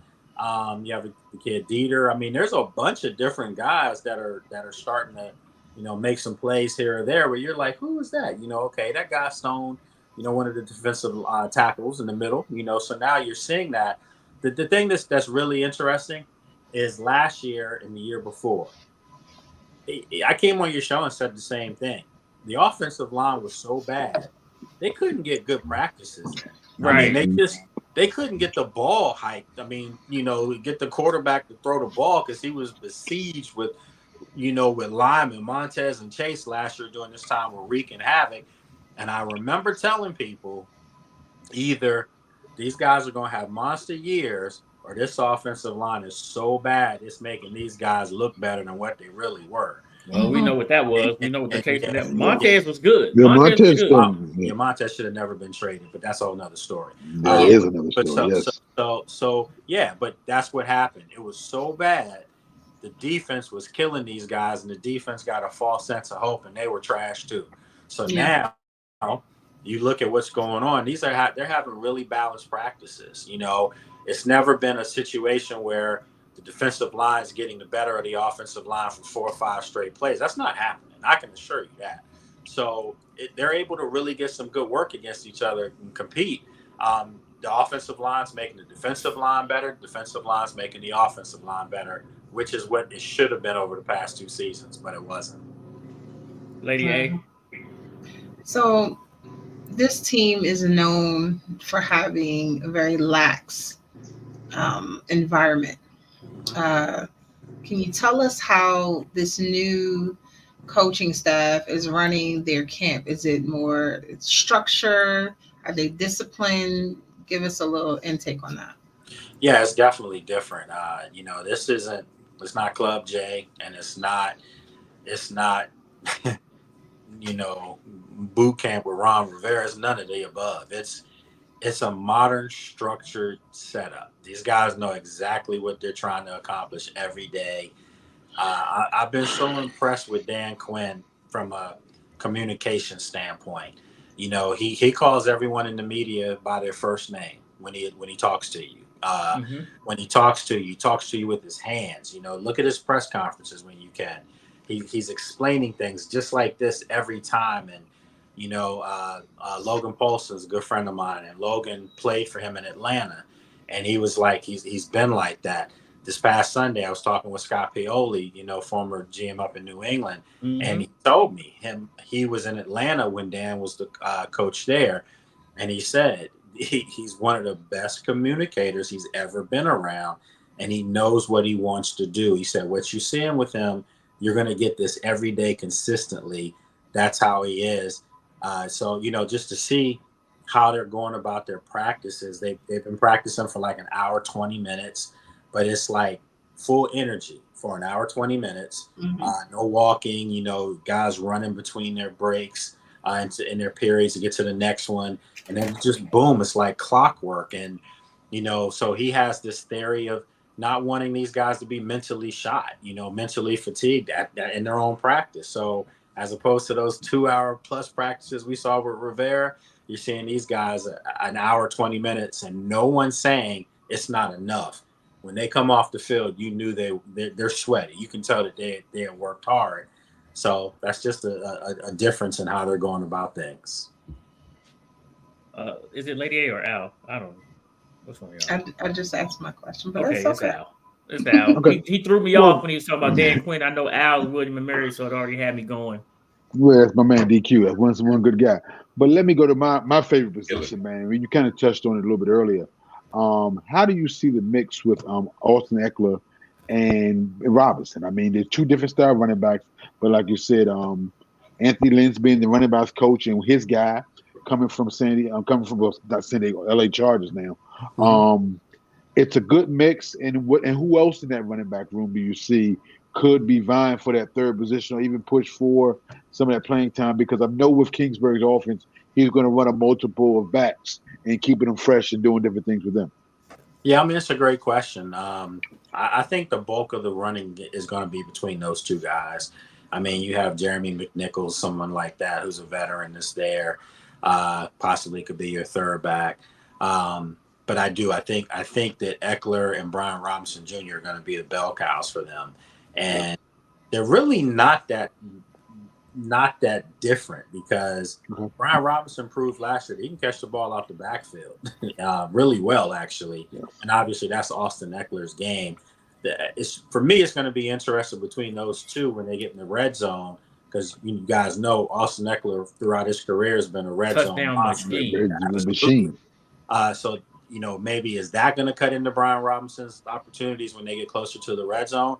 You have the kid Dieter. I mean, there's a bunch of different guys that are starting to, make some plays here or there where you're like, who is that? Okay, that guy Stone, one of the defensive tackles in the middle, so now you're seeing that. The thing that's really interesting is last year and the year before, I came on your show and said the same thing. The offensive line was so bad, they couldn't get good practices in. Right. I mean, they couldn't get the ball hiked. I mean, get the quarterback to throw the ball because he was besieged with Lyman, Montez, and Chase last year during this time were wreaking havoc. And I remember telling people, either these guys are going to have monster years, or this offensive line is so bad it's making these guys look better than what they really were. Well, we know what that was. We know what the case was. Montez was good. Yeah, Montez was good. Montez should have never been traded, but that's a whole nother story. That is another story. So yeah, but that's what happened. It was so bad. The defense was killing these guys, and the defense got a false sense of hope, and they were trash too. So now now, you look at what's going on. They're having really balanced practices. You know, it's never been a situation where the defensive line is getting the better of the offensive line for 4 or 5 straight plays. That's not happening. I can assure you that. So they're able to really get some good work against each other and compete. The offensive line's making the defensive line better. The defensive line's making the offensive line better, which is what it should have been over the past 2 seasons, but it wasn't. Lady A. So this team is known for having a very lax environment. Can you tell us how this new coaching staff is running their camp? Is it more structure? Are they disciplined? Give us a little intake on that. Yeah, it's definitely different. You know, it's not Club J, and it's not, you know, boot camp with Ron Rivera. It's none of the above. It's a modern, structured setup. These guys know exactly what they're trying to accomplish every day. I've been so impressed with Dan Quinn from a communication standpoint. You know, he calls everyone in the media by their first name when he talks to you. When he talks to you, he talks to you with his hands. You know, look at his press conferences when you can. He's explaining things just like this every time. And, you know, Logan Paulson is a good friend of mine, and Logan played for him in Atlanta. And he was like, he's been like that. This past Sunday, I was talking with Scott Pioli, you know, former GM up in New England, and he told me he was in Atlanta when Dan was the coach there, and he said he's one of the best communicators he's ever been around, and he knows what he wants to do. He said, what you're seeing with him, you're going to get this every day consistently. That's how he is. So, you know, just to see how they're going about their practices, they've been practicing for like an hour, 20 minutes. But it's like full energy for an hour, 20 minutes. No walking, you know, guys running between their breaks in their periods to get to the next one. And then just boom, it's like clockwork. And, you know, so he has this theory of not wanting these guys to be mentally shot, you know, mentally fatigued in their own practice. So as opposed to those 2-hour plus practices we saw with Rivera, you're seeing these guys an hour, 20 minutes, and no one's saying it's not enough. When they come off the field, you knew they're sweaty. You can tell that they had worked hard. So that's just a difference in how they're going about things. Is it Lady A or Al? I don't know. Which one y'all? I just asked my question, but Okay, it's okay. It's Al. Okay. He threw me off when he was talking about Dan Quinn. I know Al, William, and Mary, so it already had me going. Well, that's my man DQ. That's one good guy. But let me go to my favorite position, man. I mean, you kind of touched on it a little bit earlier. How do you see the mix with Austin Ekeler and Robinson? I mean, they're two different style running backs, but like you said, Anthony Lynn's being the running backs coach, and his guy coming from LA Chargers now. It's a good mix, and who else in that running back room do you see could be vying for that third position or even push for some of that playing time? Because I know with Kingsbury's offense, he's going to run a multiple of backs and keeping them fresh and doing different things with them. Yeah, I mean, it's a great question. I think the bulk of the running is going to be between those two guys. I mean, you have Jeremy McNichols, someone like that, who's a veteran that's there, possibly could be your third back. But I think that Ekeler and Brian Robinson Jr. are going to be the bell cows for them. And they're really not that different because Brian Robinson proved last year that he can catch the ball out the backfield really well, actually. Yeah. And obviously that's Austin Eckler's game. For me, it's going to be interesting between those two when they get in the red zone because you guys know Austin Ekeler throughout his career has been a red zone machine. So, you know, maybe is that going to cut into Brian Robinson's opportunities when they get closer to the red zone?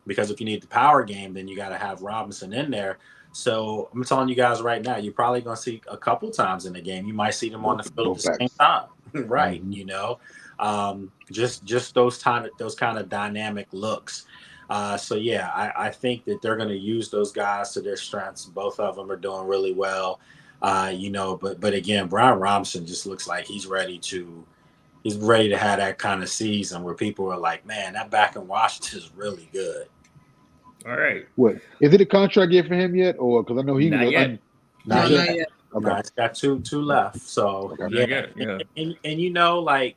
Because if you need the power game, then you got to have Robinson in there. So I'm telling you guys right now, you're probably going to see a couple times in the game. You might see them on the field at the same time, right? You know, just those kind of dynamic looks. So yeah, I think that they're going to use those guys to their strengths. Both of them are doing really well, you know. But again, Brian Robinson just looks like he's ready to have that kind of season where people are like, man, that back in Washington is really good. All right. What is it a contract year for him yet, or because I know he not yet. Not yet. Okay. No, it's got two left. So Okay. I get it. Yeah. and you know, like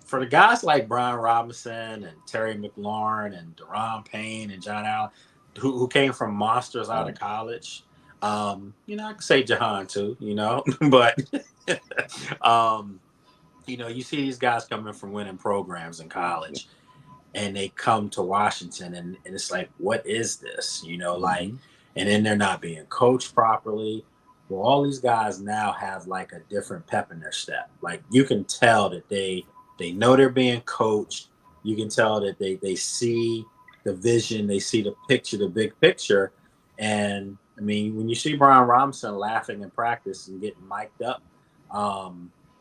for the guys like Brian Robinson and Terry McLaurin and Deron Payne and John Allen, who came from monsters out of college. You know, I could say Jahan too, you know, but you know, you see these guys coming from winning programs in college and they come to Washington and it's like, what is this? You know, like, and then they're not being coached properly. Well, all these guys now have like a different pep in their step. Like you can tell that they know they're being coached. You can tell that they see the vision, they see the picture, the big picture. And I mean, when you see Brian Robinson laughing in practice and getting mic'd up,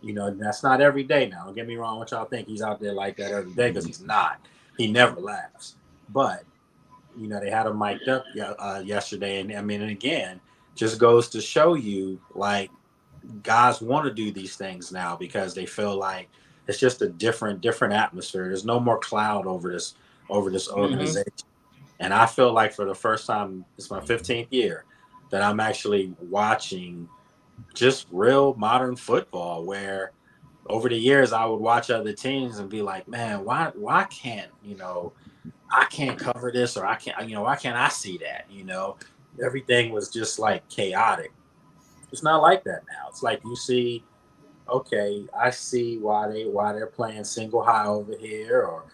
you know, that's not every day now. Don't get me wrong, what y'all think he's out there like that every day, because he's not. He never laughs. But, you know, they had him mic'd up yesterday. And I mean, and again, just goes to show you, like, guys want to do these things now because they feel like it's just a different atmosphere. There's no more cloud over this organization. And I feel like for the first time, it's my 15th year that I'm actually watching just real modern football, where over the years I would watch other teams and be like, man, why can't, you know, I can't cover this, or I can't, you know, why can't I see that? You know, everything was just like chaotic. It's not like that now. It's like you see, okay, I see why they're playing single high over here, or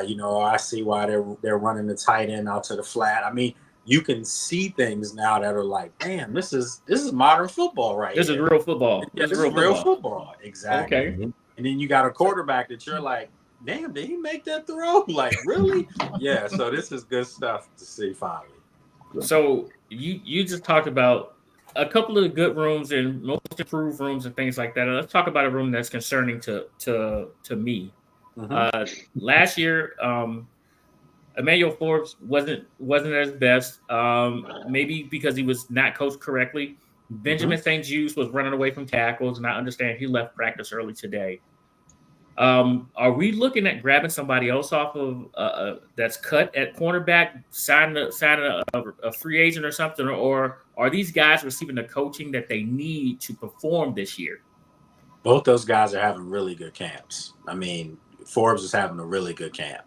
you know, I see why they're running the tight end out to the flat. I mean, you can see things now that are like, damn, this is modern football right This is here. real football. Yeah, this is real football. Exactly. Okay. And then you got a quarterback that you're like, damn, did he make that throw? Like, really? Yeah. So this is good stuff to see finally. So you just talked about a couple of the good rooms and most improved rooms and things like that. Let's talk about a room that's concerning to me. Last year, Emmanuel Forbes wasn't at his best. Maybe because he was not coached correctly. Benjamin St. Juste was running away from tackles, and I understand he left practice early today. Are we looking at grabbing somebody else off of that's cut at cornerback, signing a free agent or something, or are these guys receiving the coaching that they need to perform this year? Both those guys are having really good camps. I mean, Forbes is having a really good camp.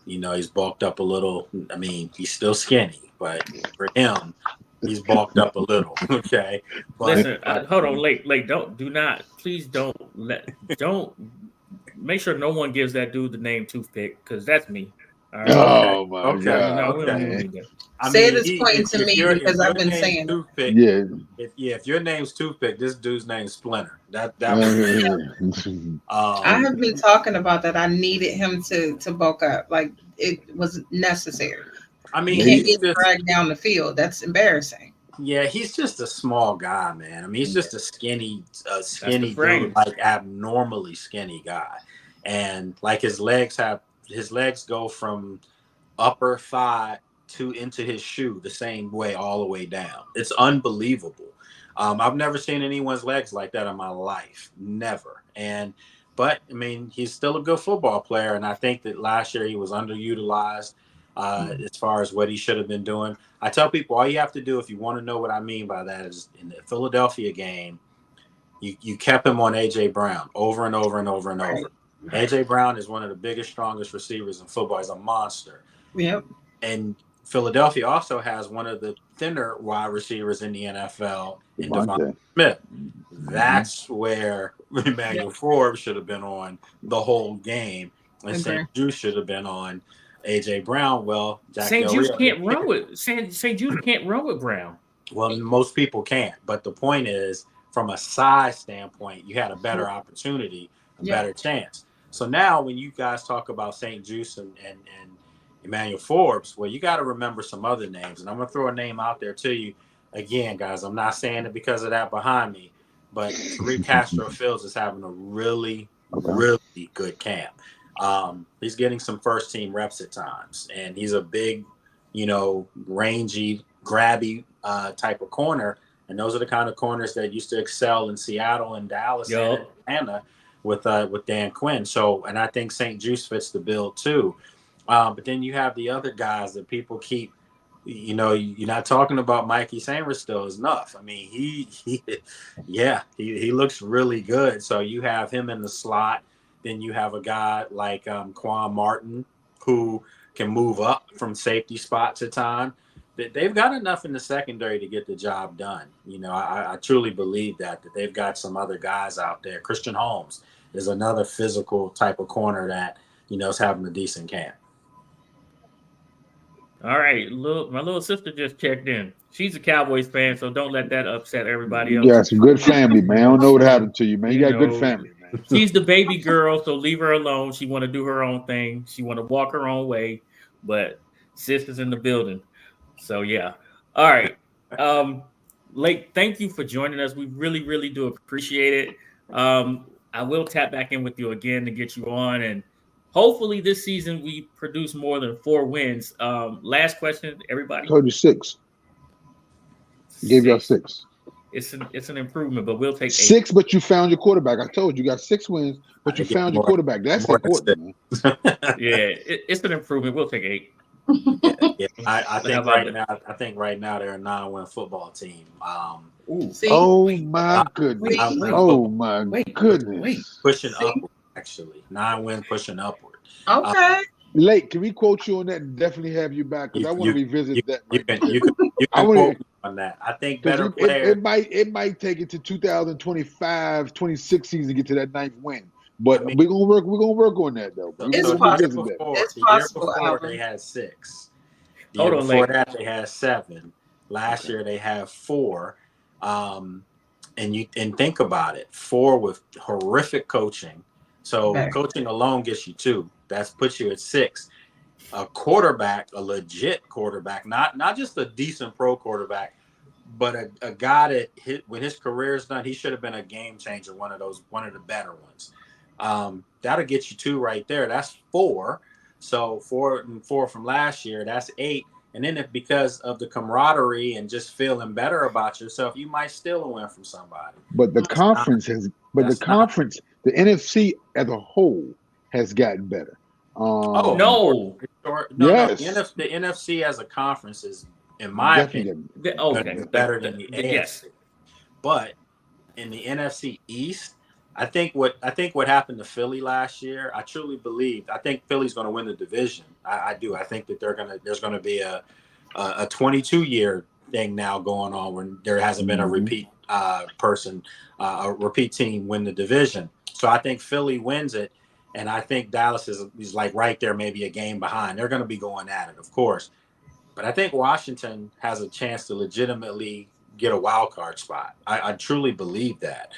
You know, he's bulked up a little. I mean, he's still skinny, but for him, he's bulked up a little. Okay. But, listen, hold on, Lake, please don't make sure no one gives that dude the name Toothpick, because that's me. All right. Oh my Okay. God! No, we don't man. need that. I Say mean, this point to me because I've been saying Toothpick, Yeah. if your name's Toothpick, this dude's name's Splinter. That I have been talking about that. I needed him to bulk up. Like, it was necessary. I mean, He can't get dragged down the field. That's embarrassing. Yeah, he's just a small guy, man. I mean, he's just a skinny dude, like abnormally skinny guy. And like his legs go from upper thigh to into his shoe the same way all the way down. It's unbelievable. I've never seen anyone's legs like that in my life. Never. But I mean, he's still a good football player. And I think that last year he was underutilized as far as what he should have been doing. I tell people all you have to do, if you want to know what I mean by that, is in the Philadelphia game, you kept him on A.J. Brown over and over and over and over. A.J. Brown is one of the biggest, strongest receivers in football. He's a monster. Yep. And Philadelphia also has one of the thinner wide receivers in the NFL, in Devontae Smith. That's where Emmanuel Forbes should have been on the whole game, and St. Juste should have been on A.J. Brown. Well, St. Juste can't run with St. Juste can't run with Brown. Well, most people can't. But the point is, from a size standpoint, you had a better opportunity, a better chance. So now when you guys talk about St. Juste and Emmanuel Forbes, well, you got to remember some other names. And I'm going to throw a name out there to you. Again, guys, I'm not saying it because of that behind me, but Tariq Castro-Fields is having a really, really good camp. He's getting some first-team reps at times, and he's a big, rangy, grabby type of corner. And those are the kind of corners that used to excel in Seattle and Dallas and Atlanta with Dan Quinn. So, and I think St. Juste fits the bill too. But then you have the other guys that people keep you know, you're not talking about Mikey Sainristil enough. I mean, he looks really good. So you have him in the slot. Then you have a guy like Quan Martin who can move up from safety spots at time. They've got enough in the secondary to get the job done. You know, I truly believe that they've got some other guys out there. Christian Holmes is another physical type of corner that, you know, is having a decent camp. All right, my little sister just checked in. She's a Cowboys fan, so don't let that upset everybody You else. got some good family, man. I don't know what happened to you, man. You got good family, man. She's the baby girl, so leave her alone. She want to do her own thing. She want to walk her own way, but sister's in the building. So yeah. All right. Lake, thank you for joining us. We really, really do appreciate it. I will tap back in with you again to get you on, and hopefully this season we produce more than 4 wins. Last question, everybody. I told you 6. Gave y'all 6. It's an improvement, but we'll take 8. 6, but you found your quarterback. I told you got 6 wins, but you found your quarterback. That's important, man. Yeah, it's an improvement. We'll take 8. Yeah. I think right now they're a 9-win football team. See? Oh my goodness! Oh my goodness! Pushing upward, actually, 9 wins pushing upward. Okay. Lake, can we quote you on that and definitely have you back? Because I want to revisit that. You can quote me on that. I think better players. It might take it to 2025, 26 season to get to that 9th win. But we're gonna work on that though. It's possible. The year before they had 6. The year before that they had 7. Last year they had 4. And think about it, 4 with horrific coaching. So coaching alone gets you 2. That puts you at 6. A quarterback, a legit quarterback, not just a decent pro quarterback, but a guy that when his career is done, he should have been a game changer, one of the better ones. That'll get you 2 right there. That's 4. So 4 from last year, that's 8. And then because of the camaraderie and just feeling better about yourself, you might steal a win from somebody. But the the NFC as a whole has gotten better. No. Yes. The NFC as a conference is, in my opinion, better than the AFC. Yes. But in the NFC East, I think what happened to Philly last year, I truly believe. I think Philly's going to win the division. I do. I think that there's going to be a 22-year thing now going on when there hasn't been a repeat a repeat team win the division. So I think Philly wins it, and I think Dallas is like right there, maybe a game behind. They're going to be going at it, of course. But I think Washington has a chance to legitimately get a wild card spot. I truly believe that.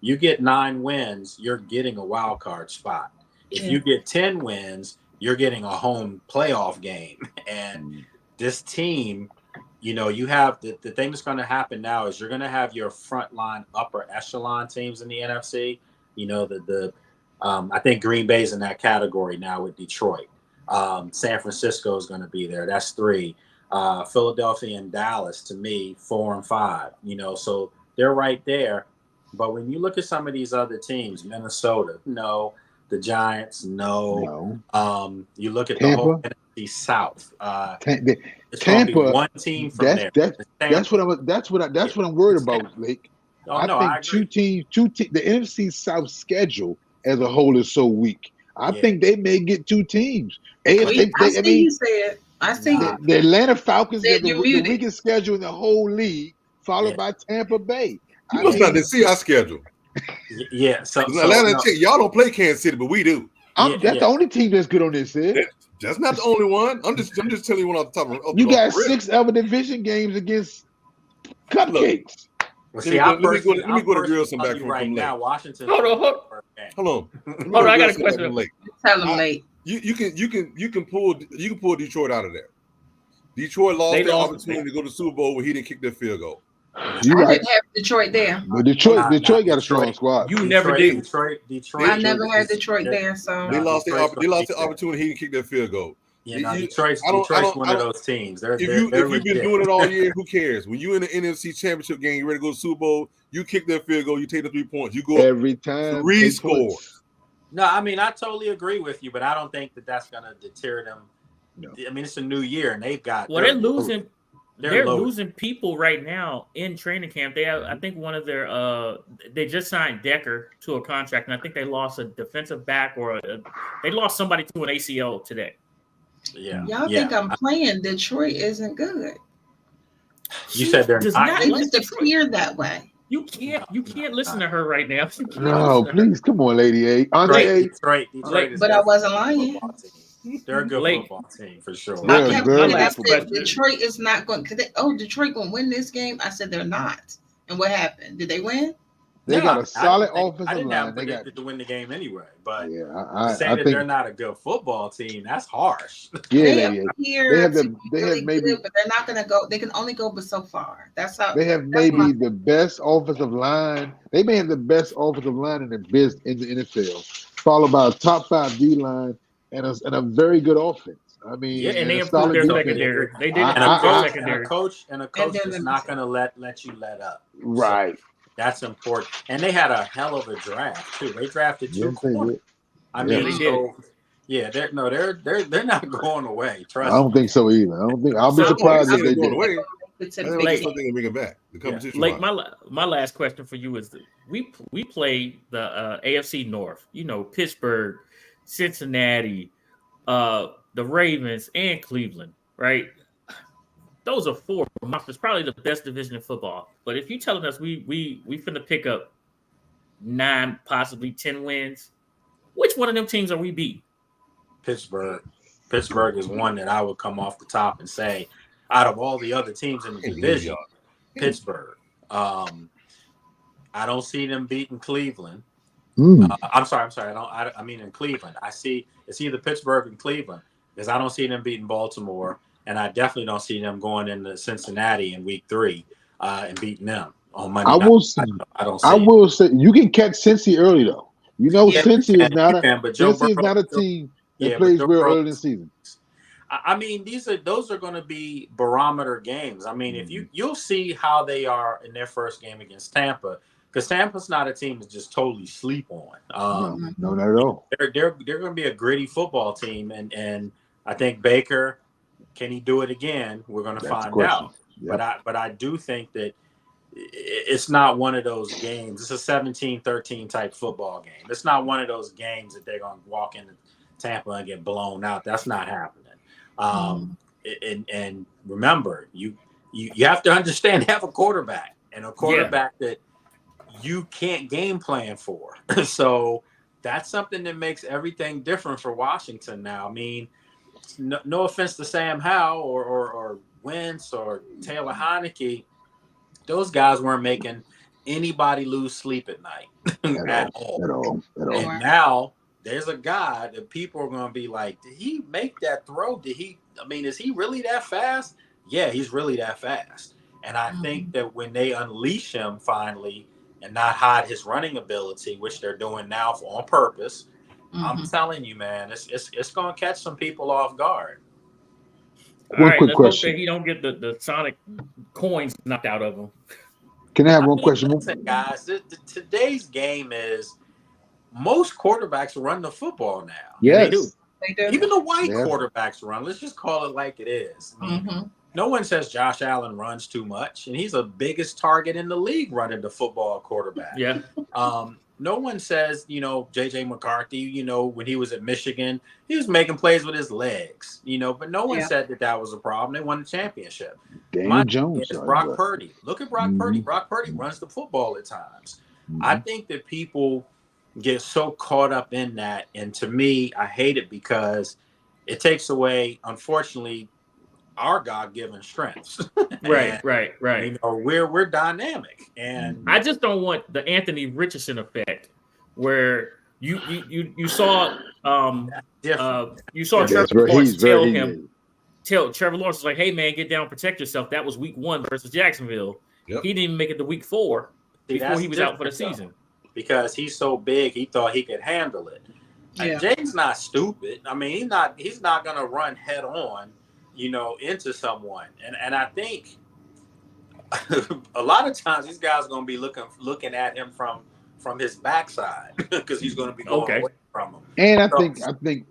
You get 9 wins, you're getting a wild card spot. If you get 10 wins, you're getting a home playoff game. And this team, you know, you have the thing that's going to happen now is you're going to have your frontline upper echelon teams in the NFC. You know, I think Green Bay's in that category now with Detroit. San Francisco is going to be there. That's 3. Philadelphia and Dallas, to me, 4 and 5. You know, so they're right there. But when you look at some of these other teams, Minnesota, no. The Giants, no. You look at the whole NFC South. It's going to be one team from there. That's what I'm worried about, Lake. I think the NFC South schedule as a whole is so weak. I think they may get 2 teams. I see the Atlanta Falcons have the weakest schedule in the whole league, followed by Tampa Bay. You must not see our schedule. Yeah, so Atlanta, y'all don't play Kansas City, but we do. That's the only team that's good on this. That's not the only one. I'm just telling you one off the top of you got 6 other division games against cupcakes. Let me go to drill some back from right now. Washington. Hold on. I got a question. Tell them late. You can pull Detroit out of there. Detroit lost the opportunity to go to the Super Bowl where he didn't kick their field goal. I didn't have Detroit there. But Detroit got a strong squad. You never did. Detroit. I never had Detroit there, so they lost the opportunity. He didn't kick their field goal. Yeah, Detroit's one of those teams. If you've been doing it all year, who cares? When you in the NFC Championship game, you ready to go to the Super Bowl, you kick their field goal, you take the 3 points, you go every time 3 scores. No, I mean I totally agree with you, but I don't think that's going to deter them I mean, it's a new year, and they've got. Well, they're losing. They're loaded. losing people right now in training camp. They have, I think, one of their they just signed Decker to a contract, and I think they lost a defensive back they lost somebody to an ACL today. Yeah. Y'all think I'm playing? Detroit isn't good. You said they're not. They just appear that way. You can't listen to her right now. No, please, come on, Lady A. Andre, Detroit but I wasn't lying. They're a good football team for sure. They're I a very good said football team. Detroit is not going. Detroit going to win this game. I said they're not. And what happened? Did they win? They got a solid offensive I didn't line. have They got predicted to win the game anyway, but I saying that think they're not a good football team, that's harsh. they have maybe, good, but they're not going to go. They can only go but so far. That's how they have maybe the best offensive line. They may have the best offensive line in the NFL, followed by a top 5 D line and a very good offense. I mean, and they improved their secondary. They did improve their secondary. And a coach is not going to let you let up. Right. So that's important. And they had a hell of a draft too. They drafted 2 corners. I mean, they're not going away. Trust me. I don't think so either. I'll be surprised if they do. Away. Something bring it back. The competition. Like my last question for you is: we play the AFC North. You know, Pittsburgh, Cincinnati, the Ravens, and Cleveland. Right? Those are 4 monsters, probably the best division in football. But if you're telling us we finna pick up 9, possibly 10 wins, which one of them teams are we beating? Pittsburgh. Pittsburgh is one that I would come off the top and say, out of all the other teams in the division, Pittsburgh. I don't see them beating Cleveland. I'm sorry. I mean in Cleveland. I see it's either Pittsburgh and Cleveland because I don't see them beating Baltimore. And I definitely don't see them going into Cincinnati in week 3 and beating them on Monday night. I don't see I will say you can catch Cincy early though. You know, Cincy is not a team that plays real early in the season. I mean, those are going to be barometer games. I mean, if you'll see how they are in their first game against Tampa, because Tampa's not a team to just totally sleep on. No, not at all. They're going to be a gritty football team, and I think Baker. Can he do it again? We're going to find out. Yep. But I do think that it's not one of those games. It's a 17-13 type football game. It's not one of those games that they're going to walk into Tampa and get blown out. That's not happening. And remember, you have to understand they have a quarterback and a quarterback that you can't game plan for. So that's something that makes everything different for Washington now. I mean, no offense to Sam Howell or Wentz or Taylor Heineke, those guys weren't making anybody lose sleep at night at all. And now there's a guy that people are going to be like, did he make that throw? Is he really that fast? Yeah, he's really that fast. And I think that when they unleash him finally and not hide his running ability, which they're doing now on purpose, I'm telling you, man, it's going to catch some people off guard. All right, let's hope that he don't get the Sonic coins knocked out of him. Can I have one question? Listen, guys, today's game is most quarterbacks run the football now. Yes. They do. Even the white quarterbacks run. Let's just call it like it is. I mean, no one says Josh Allen runs too much, and he's the biggest target in the league running the football quarterback. Yeah. No one says, J.J. McCarthy, when he was at Michigan, he was making plays with his legs, but no one said that was a problem. They won the championship. Daniel Jones. Brock Purdy. Look at Brock Purdy. Brock Purdy runs the football at times. I think that people get so caught up in that. And to me, I hate it because it takes away, unfortunately, our God-given strengths. Right. We're dynamic, and I just don't want the Anthony Richardson effect, where you saw Trevor Lawrence tell Trevor Lawrence was like, "Hey man, get down, protect yourself." That was week 1 versus Jacksonville. Yep. He didn't even make it to week 4 before he was out for the season because he's so big. He thought he could handle it. Yeah. James not stupid. I mean, he's not going to run head on. Into someone. And I think a lot of times these guys are going to be looking at him from from his backside because he's going to be going away from him. And I So- think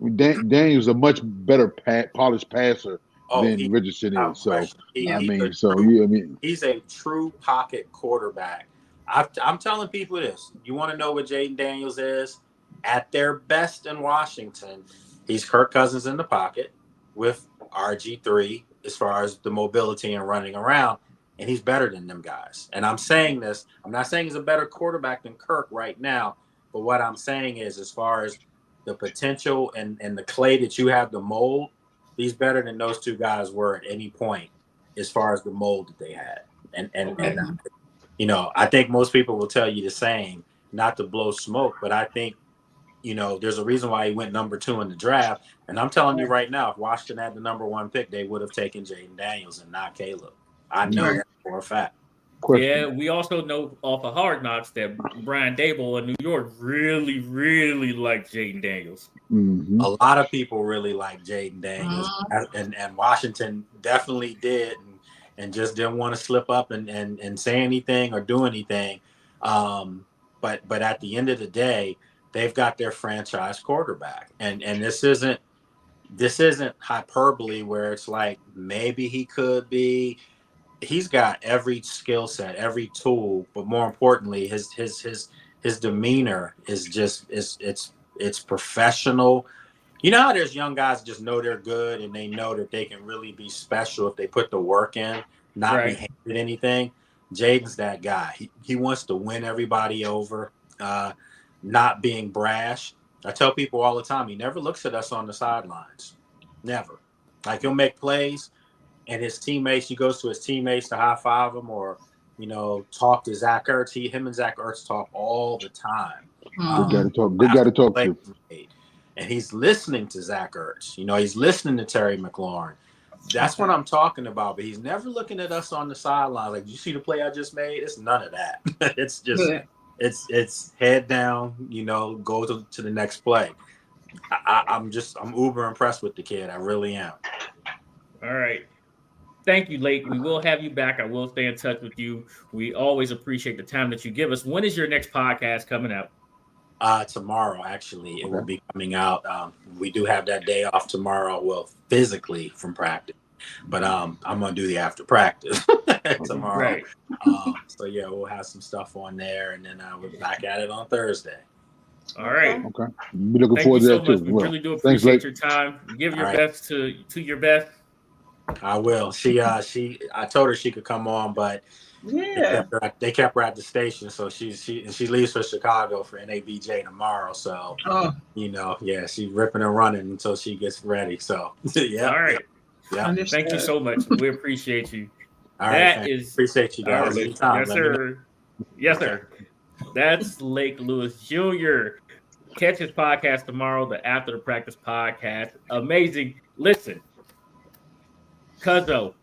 Daniel's a much better polished passer than Richardson is. So he's a true pocket quarterback. I'm telling people this. You want to know what Jaden Daniels is? At their best in Washington, he's Kirk Cousins in the pocket with RG3 as far as the mobility and running around, and he's better than them guys. And I'm saying this, I'm not saying he's a better quarterback than Kirk right now, but what I'm saying is as far as the potential and the clay that you have to mold, he's better than those two guys were at any point as far as the mold that they had. And you know, I think most people will tell you the same, not to blow smoke, but I think, you know, there's a reason why he went number 2 in the draft. And I'm telling you right now, if Washington had the number 1 pick, they would have taken Jaden Daniels and not Caleb. I know that for a fact. Yeah, we also know off of Hard Knocks that Brian Dable in New York really, really liked Jaden Daniels. Mm-hmm. A lot of people really like Jaden Daniels, and Washington definitely did, and just didn't want to slip up and say anything or do anything. But at the end of the day, they've got their franchise quarterback, and this isn't hyperbole where it's like maybe he could be. He's got every skill set, every tool, but more importantly, his demeanor is just it's professional. You know how there's young guys just know they're good and they know that they can really be special if they put the work in, not be handed anything. Jaden's that guy. He wants to win everybody over, not being brash. I tell people all the time, he never looks at us on the sidelines. Never. Like, he'll make plays, and his teammates, he goes to his teammates to high five them or, you know, talk to Zach Ertz. Him and Zach Ertz talk all the time. Good guy to talk to. And he's listening to Zach Ertz. You know, he's listening to Terry McLaurin. That's what I'm talking about. But he's never looking at us on the sideline. Like, did you see the play I just made? It's none of that. It's just, it's head down, you know, go to the next play. I'm uber impressed with the kid. I really am. All right. Thank you, Lake. We will have you back. I will stay in touch with you. We always appreciate the time that you give us. When is your next podcast coming out? Tomorrow, actually. It will be coming out. We do have that day off tomorrow, well, physically from practice. But I'm going to do the after practice tomorrow. Right. So, yeah, we'll have some stuff on there, and then we're back at it on Thursday. All right. Okay. Be looking Thank forward you to so that, too. much. We really do appreciate your time. Give your best to your best. I will. I told her she could come on, but they kept her at the station, so she leaves for Chicago for NABJ tomorrow. So you know, she's ripping and running until she gets ready. So yeah. All right. Yeah. Thank you so much. We appreciate you. All right. Appreciate you guys. Yes, sir. Yes, sir. That's Lake Lewis Jr. Catch his podcast tomorrow, the After the Practice podcast. Amazing. Listen. Cuzzo,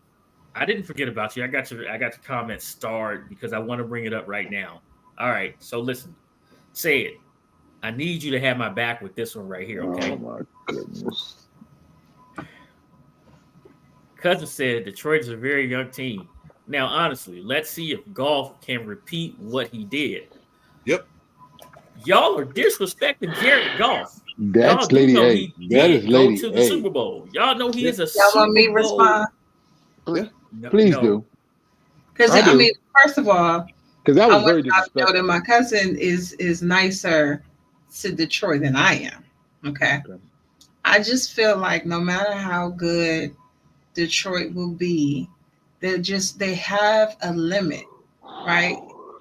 I didn't forget about you. I got your comment starred because I want to bring it up right now. All right, so listen, say it. I need you to have my back with this one right here, okay? Oh my goodness. Cousin said Detroit is a very young team. Now, honestly, let's see if Goff can repeat what he did. Yep. Y'all are disrespecting Jared Goff. That's Lady A. That is Lady A. Go to the Super Bowl. Y'all know he is a Y'all want me to respond? Please do. Because I mean, first of all, because I was very disrespectful. That my cousin is nicer to Detroit than I am. Okay. I just feel like no matter how good Detroit will be, they have a limit, right?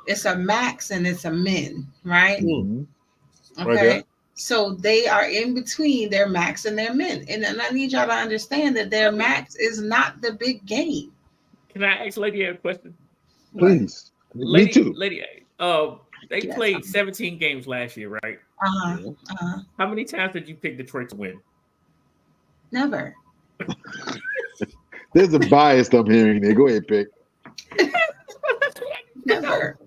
It's a max and it's a min, right? Mm-hmm. Okay. Right. So they are in between their max and their min. And I need y'all to understand that their max is not the big game. Can I ask Lady a question? Please. Lady, me too. Lady, they played 17 games last year, right? How many times did you pick Detroit to win? Never. There's a bias I'm hearing there. Go ahead, Pick. Never.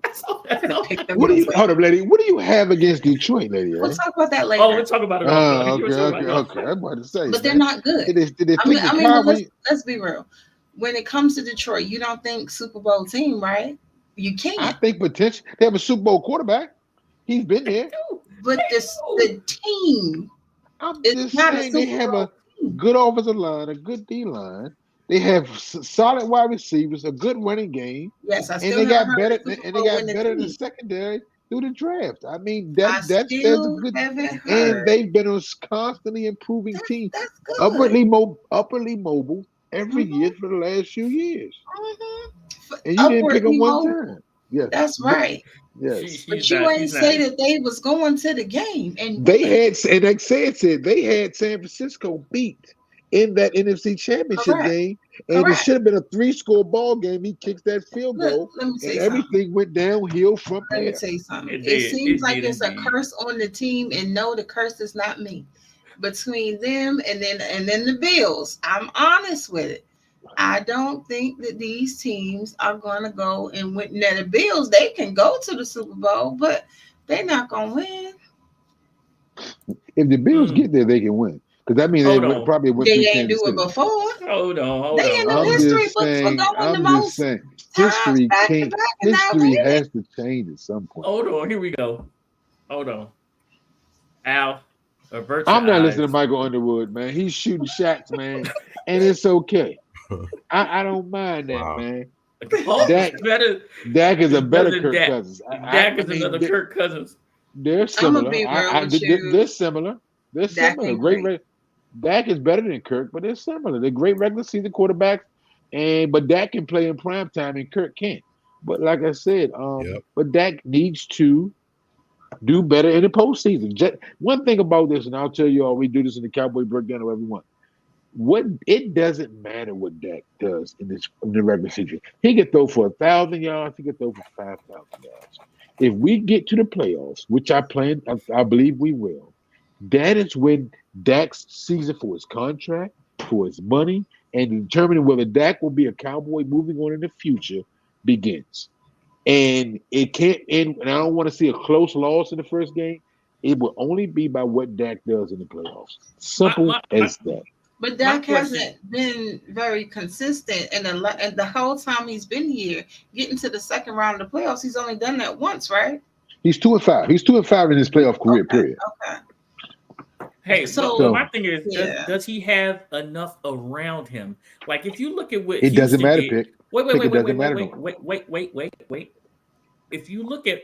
What do you, hold up, lady? What do you have against Detroit, lady? We'll talk about that later. Oh, we'll talk about it. Okay. I'm about to say, but they're not good. Let's be real. When it comes to Detroit, you don't think Super Bowl team, right? You can't. I think potentially they have a Super Bowl quarterback. He's been there. But the team I'm is just not a saying they Super have Bowl a team. good offensive line, a good D line. They have solid wide receivers, a good running game, Yes, I and still they haven't got heard better. a Super And they Bowl got winning better in the team. secondary through the draft. I mean, I that's a still good, haven't and heard. they've been a constantly improving team, That's good. upwardly mobile every year for the last few years. And you didn't pick them Upwardly one mobile. time. Yes, That's right. yes. But you ain't say that they was going to the game and They had, and like said, they had San Francisco beat in that NFC Championship Correct. game, and it Correct. should have been a 3-score ball game. He kicked that field Look, goal, let me and say something. everything went downhill from Let me there. tell you something. It It did. seems It like did it's a indeed. curse on the team, and no, the curse is not me. Between them and then the Bills, I'm honest with it. I don't think that these teams are going to go and win. Now the Bills, they can go to the Super Bowl, but they're not going to win. If the Bills get there, they can win. Because that means Hold they on. probably went They through ain't Kansas do it City. before. Hold on. They in the I'm history just books for saying. going the I'm most just saying. times History back to can't. back and not History winning. has to change at some point. Hold on. Here we go. Hold on. Al, avert I'm your not eyes. listening to Michael Underwood, man. He's shooting shots, man, and it's okay. I don't mind that, Wow. man. Oh, Dak- better. Dak is a better than Kirk Dak. Cousins. Dak is another Kirk Cousins. They're similar. be real with you. They're similar. They're Dak similar. ain't Great. great. Dak is better than Kirk, but they're similar. They're great regular season quarterbacks, but Dak can play in prime time and Kirk can't. But like I said, Yep. but Dak needs to do better in the postseason. One thing about this, and I'll tell you all, we do this in the Cowboy breakdown of everyone. It doesn't matter what Dak does in the regular season. He could throw for 1,000 yards. He could throw for 5,000 yards. If we get to the playoffs, which I believe we will, that is when Dak's season for his contract, for his money, and determining whether Dak will be a Cowboy moving on in the future begins. And it can't end. And I don't want to see a close loss in the first game. It will only be by what Dak does in the playoffs. Simple as that. But Dak question- hasn't been very consistent, and the whole time he's been here, getting to the second round of the playoffs, he's only done that once, right? He's 2-5. He's 2-5 in his playoff career. Period. Okay. Hey, So- so my thing is, Yeah. does he have enough around him? Like, if you look at what It doesn't Houston matter, did- Pick. Wait. Pick, it doesn't matter no Wait. If you look at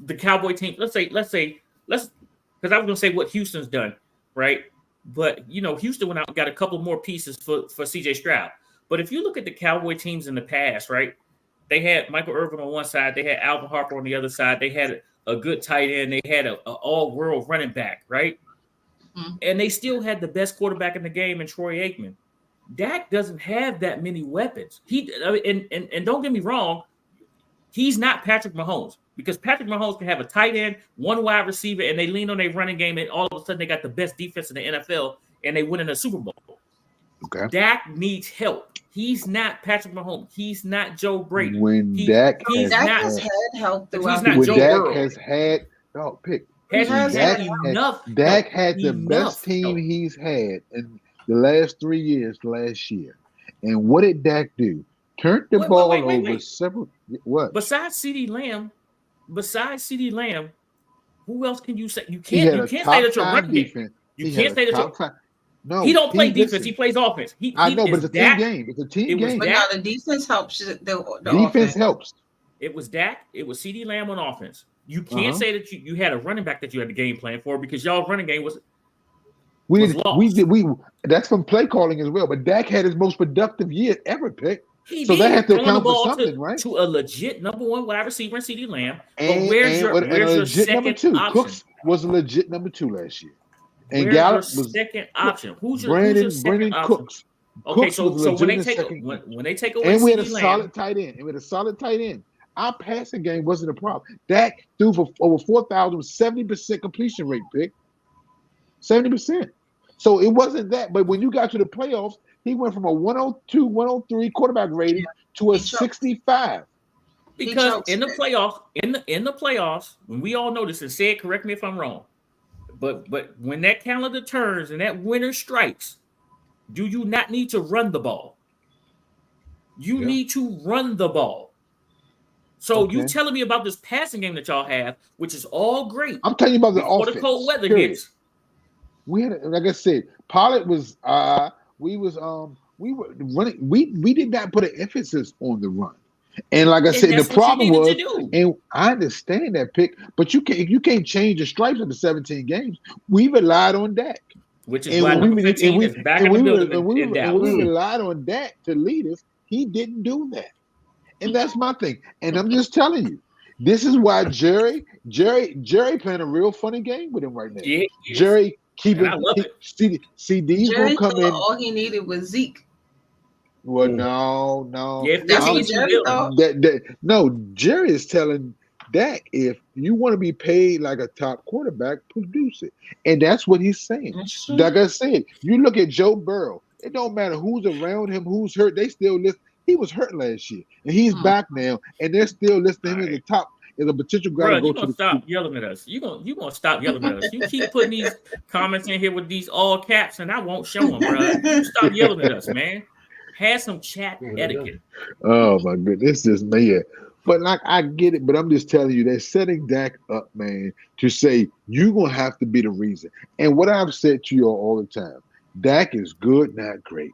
the Cowboy team, let's because I was gonna say what Houston's done, right? But Houston went out and got a couple more pieces for CJ Stroud. But if you look at the Cowboy teams in the past, right? They had Michael Irvin on one side, they had Alvin Harper on the other side, they had a good tight end, they had an all-world running back, right? Mhm. And they still had the best quarterback in the game in Troy Aikman. Dak doesn't have that many weapons. And don't get me wrong, he's not Patrick Mahomes, because Patrick Mahomes can have a tight end, one wide receiver, and they lean on their running game, and all of a sudden they got the best defense in the NFL, and they win in a Super Bowl. Okay. Dak needs help. He's not Patrick Mahomes. He's not Joe Brady. When He- Dak he's has Dak not- has had help He's throughout. not when Joe Dak Burrow. has had Pick. Has Dak he had has- enough? Dak help? had the Enough best team help. he's had in the last 3 years, last year. And what did Dak do? Turned the Wait, ball wait, over several. What? Besides CeeDee Lamb, who else can you say? You He had can't a say top that you're 5 running game. defense. You He can't had say a that you're top 5. No, he don't play defense. listen, He plays offense. I know, but it's a team Dak. game. It's a team It was game. But Dak. now the defense helps the Defense offense. helps. It was Dak. It was CeeDee Lamb on offense. You can't Uh-huh. say that you had a running back that you had the game plan for, because y'all running game was We was did, lost. we did, we. That's from play calling as well. But Dak had his most productive year ever, Pick. he So did, that has to throwing the account for ball something, right? to a legit number one wide receiver in CeeDee Lamb. And, where's your and a legit number second 2. option? Cooks was a legit number 2 last year. And Where's Gallup your was second option? Who's your Brandon second option? Cooks. Okay, Cooks so was so when they legitimate take second. when they take away And we had a CeeDee Lamb, solid tight end. And we had a solid tight end. Our passing game wasn't a problem. Dak threw for over 4,000 with 70% completion rate, Pick. 70%. So it wasn't that. But when you got to the playoffs, he went from a 102, 103 quarterback rating to a He choked. 65. because chokes in the it. playoffs, in the playoffs, when we all know this, and say it, correct me if I'm wrong, but when that calendar turns and that winter strikes, do you not need to run the ball? You Yeah. need to run the ball. So you Okay. telling me about this passing game that y'all have, which is all great I'm telling you about the before offense. the cold weather period. hits. We had, like I said, Pollard was. We were running. We did not put an emphasis on the run, and like I And said, the that's what you problem needed was, to do. and I understand that pick, but you can't change the stripes of the 17 games. We relied on Dak. Which is And why when number we 15 is back in the building in and we Dallas. relied on Dak to lead us, he didn't do that. And that's my thing. And I'm just telling you, this is why Jerry playing a real funny game with him right now. Yeah, he is. Jerry And I love it. CD's Jerry gonna come thought in. all he needed was Zeke. Well, no. Yeah, That's 15 what is in the Jerry building. thought. No, Jerry is telling Dak, if you want to be paid like a top quarterback, produce it. And that's what he's saying. That's true. Like I said, you look at Joe Burrow, it don't matter who's around him, who's hurt, they still list. He was hurt last year, and he's back now, and they're still listing him as a top, as a potential guy Bro, to go you to gonna the stop yelling at us. You gonna stop yelling at us. You keep putting these comments in here with these all caps, and I won't show them, bro. You stop yelling at us, man. Have some chat etiquette. Oh my goodness, this is man. But like I get it, but I'm just telling you, they're setting Dak up, man, to say you're gonna have to be the reason. And what I've said to you all the time, Dak is good, not great.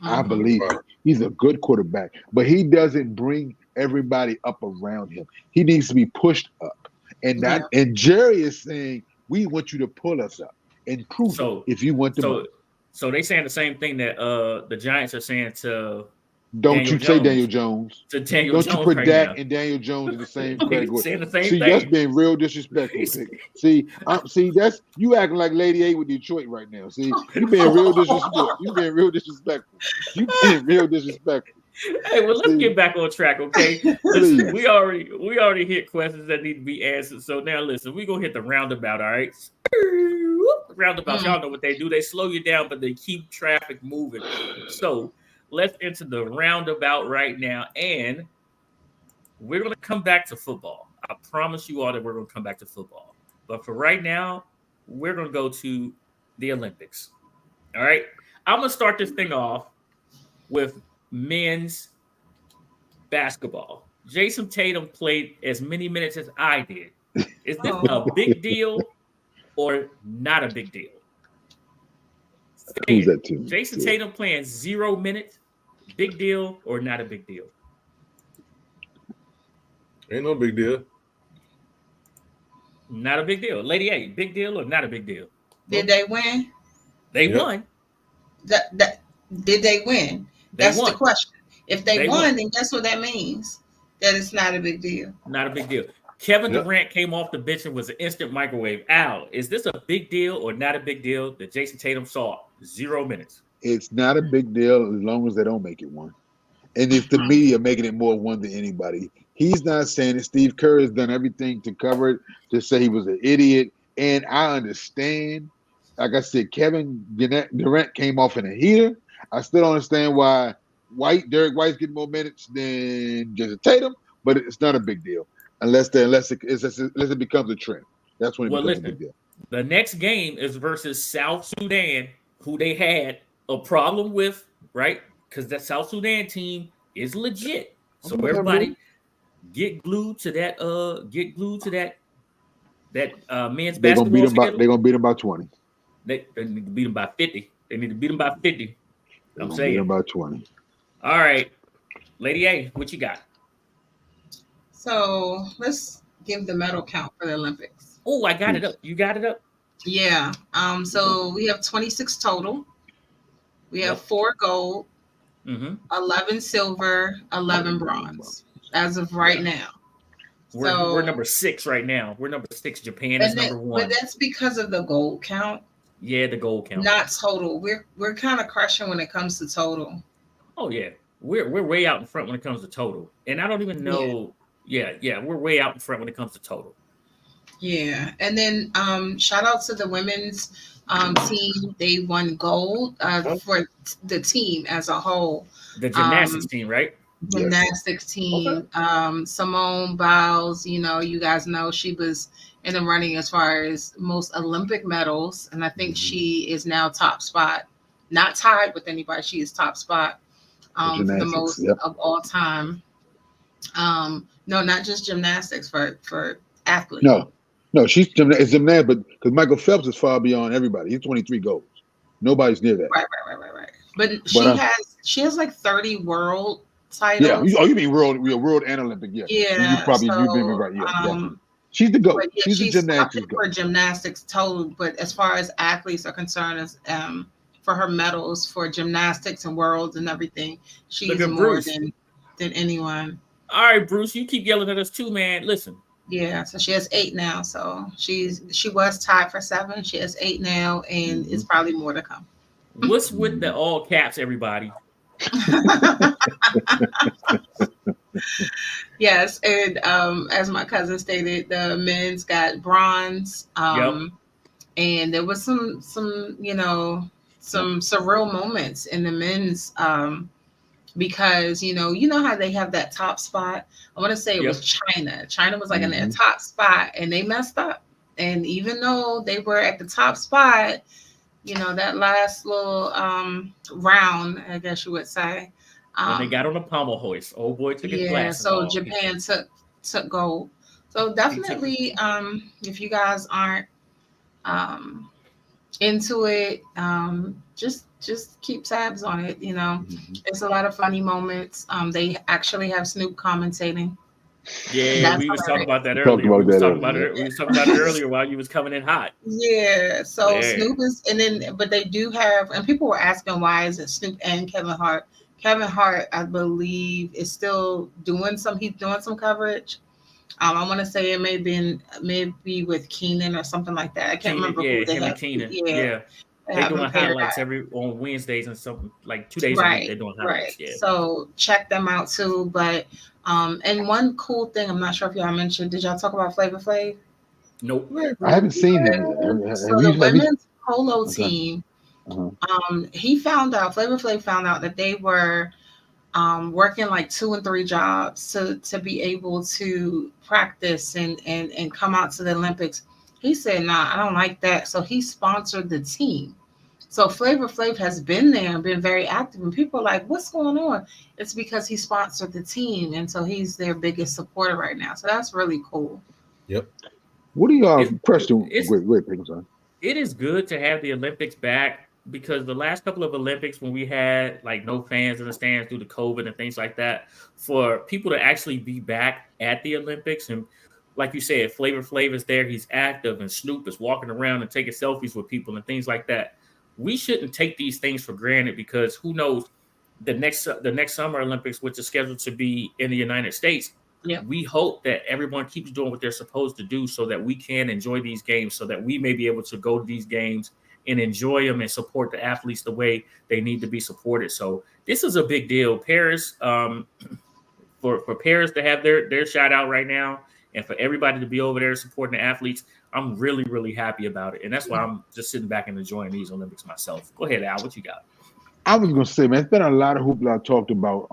I Mhm. believe it. He's a good quarterback, but he doesn't bring everybody up around him. He needs to be pushed up. And that and Jerry is saying, we want you to pull us up and prove So- it if you want the money. So they saying the same thing that the Giants are saying to Don't Daniel you say Jones. Daniel Jones. to Daniel Don't Jones you put right Dak now. and Daniel Jones in the same He's category. saying the same See, that's thing. being real disrespectful. See, that's you acting like Lady A with Detroit right now. See, you being real disrespectful. You being real disrespectful. You being real disrespectful. Hey, well, let's See. get back on track, okay? Please. Listen, we already hit questions that need to be answered. So now listen, we're gonna hit the roundabout, all right? Roundabouts, y'all know what they do. They slow you down, but they keep traffic moving. So let's enter the roundabout right now, and we're gonna come back to football. I promise you all that we're gonna come back to football. But for right now, we're gonna go to the Olympics. All right. I'm gonna start this thing off with men's basketball. Jason Tatum played as many minutes as I did. Is this a big deal or not a big deal? Who's that to? Jason Tatum playing 0 minutes, big deal or not a big deal? Ain't no big deal. Not a big deal. Lady A, big deal or not a big deal? Did they win? They Yep. won. Did they win? They That's won. the question. If they They won, won. then guess what that means? That it's not a big deal. Not a big deal. Kevin Yep. Durant came off the bench and was an instant microwave. Al, is this a big deal or not a big deal that Jason Tatum saw 0 minutes? It's not a big deal as long as they don't make it one. And if the media making it more one than anybody, he's not saying it. Steve Kerr has done everything to cover it, to say he was an idiot. And I understand. Like I said, Kevin Durant came off in a heater. I still don't understand why Derek White's getting more minutes than Jason Tatum, but it's not a big deal unless it becomes a trend. That's when it Well, becomes a listen. big deal. The next game is versus South Sudan, who they had a problem with, right? Because that South Sudan team is legit. So Okay, everybody get glued to that men's They're gonna basketball beat them by schedule. they're gonna beat them by 20. They need to beat them by 50. They need to beat them by 50. They're I'm gonna beat them saying. by 20. All right. Lady A, what you got? So let's give the medal count for the Olympics. Oh, I got it up. You got it up? Yeah. So we have 26 total. We have 4 gold, Mm-hmm. 11 silver, 11 bronze as of right now. We're number 6 right now. We're number 6. Japan is number 1. But that's because of the gold count, Yeah, the gold count. not total. We're kind of crushing when it comes to total. Oh yeah, we're way out in front when it comes to total, and I don't even know. Yeah, we're way out in front when it comes to total. Yeah, and then shout out to the women's team. They won gold for the team as a whole. The gymnastics team, right? Gymnastics team. Simone Biles, you guys know she was in the running as far as most Olympic medals, and I think she is now top spot. Not tied with anybody. She is top spot for the most of all time. No, not just gymnastics for athletes. No, she's it's gymnastics, but because Michael Phelps is far beyond everybody. He's 23 golds. Nobody's near that. Right. But she has like 30 world titles. Yeah. You mean world and Olympic? Yeah. Yeah. You've been right. Yeah. She's the GOAT. Yeah, she's the gymnastics GOAT. For gymnastics total, but as far as athletes are concerned, as for her medals for gymnastics and worlds and everything, she's more than anyone. All right, Bruce, you keep yelling at us too, man. Listen. Yeah, so she has 8 now. So she was tied for 7. She has 8 now, and it's probably more to come. What's with the all caps, everybody? Yes, and as my cousin stated, the men's got bronze. And there was some surreal moments in the men's because you know how they have that top spot. I want to say it was China. China was like in their top spot, and they messed up. And even though they were at the top spot, that last little round, I guess you would say. When they got on the pommel hoist, old boy took his glass. So Japan took gold. So definitely, if you guys aren't into it, just keep tabs on it. It's a lot of funny moments. They actually have Snoop commentating. Yeah, we was talking about that earlier. We was talking about it earlier while you was coming in hot. Yeah, so Snoop is, but they do have, and people were asking why is it Snoop and Kevin Hart. Kevin Hart, I believe, is still doing some coverage. I want to say it may be with Keenan or something like that. I can't remember who they have. Keenan. Yeah. They're doing highlights on Wednesdays and something like 2 days a week. They're doing highlights. Yeah. So check them out too. But and one cool thing, I'm not sure if y'all mentioned, did y'all talk about Flavor Flav? Nope. I haven't seen them. So the women's polo team, he found out, Flavor Flav found out that they were working like 2 and 3 jobs to be able to practice and come out to the Olympics. He said, nah, I don't like that. So he sponsored the team. So Flavor Flav has been there and been very active. And people are like, what's going on? It's because he sponsored the team. And so he's their biggest supporter right now. So that's really cool. Yep. What do y'all question? Wait, sorry. It is good to have the Olympics back because the last couple of Olympics when we had like no fans in the stands due to COVID and things like that, for people to actually be back at the Olympics and like you said, Flavor Flav is there. He's active, and Snoop is walking around and taking selfies with people and things like that. We shouldn't take these things for granted because who knows the next Summer Olympics, which is scheduled to be in the United States. Yeah. We hope that everyone keeps doing what they're supposed to do so that we can enjoy these games, so that we may be able to go to these games and enjoy them and support the athletes the way they need to be supported. So this is a big deal. Paris, for Paris to have their shout out right now. And for everybody to be over there supporting the athletes, I'm really, really happy about it. And that's why I'm just sitting back and enjoying these Olympics myself. Go ahead, Al. What you got? I was going to say, man, it's been a lot of hoopla talked about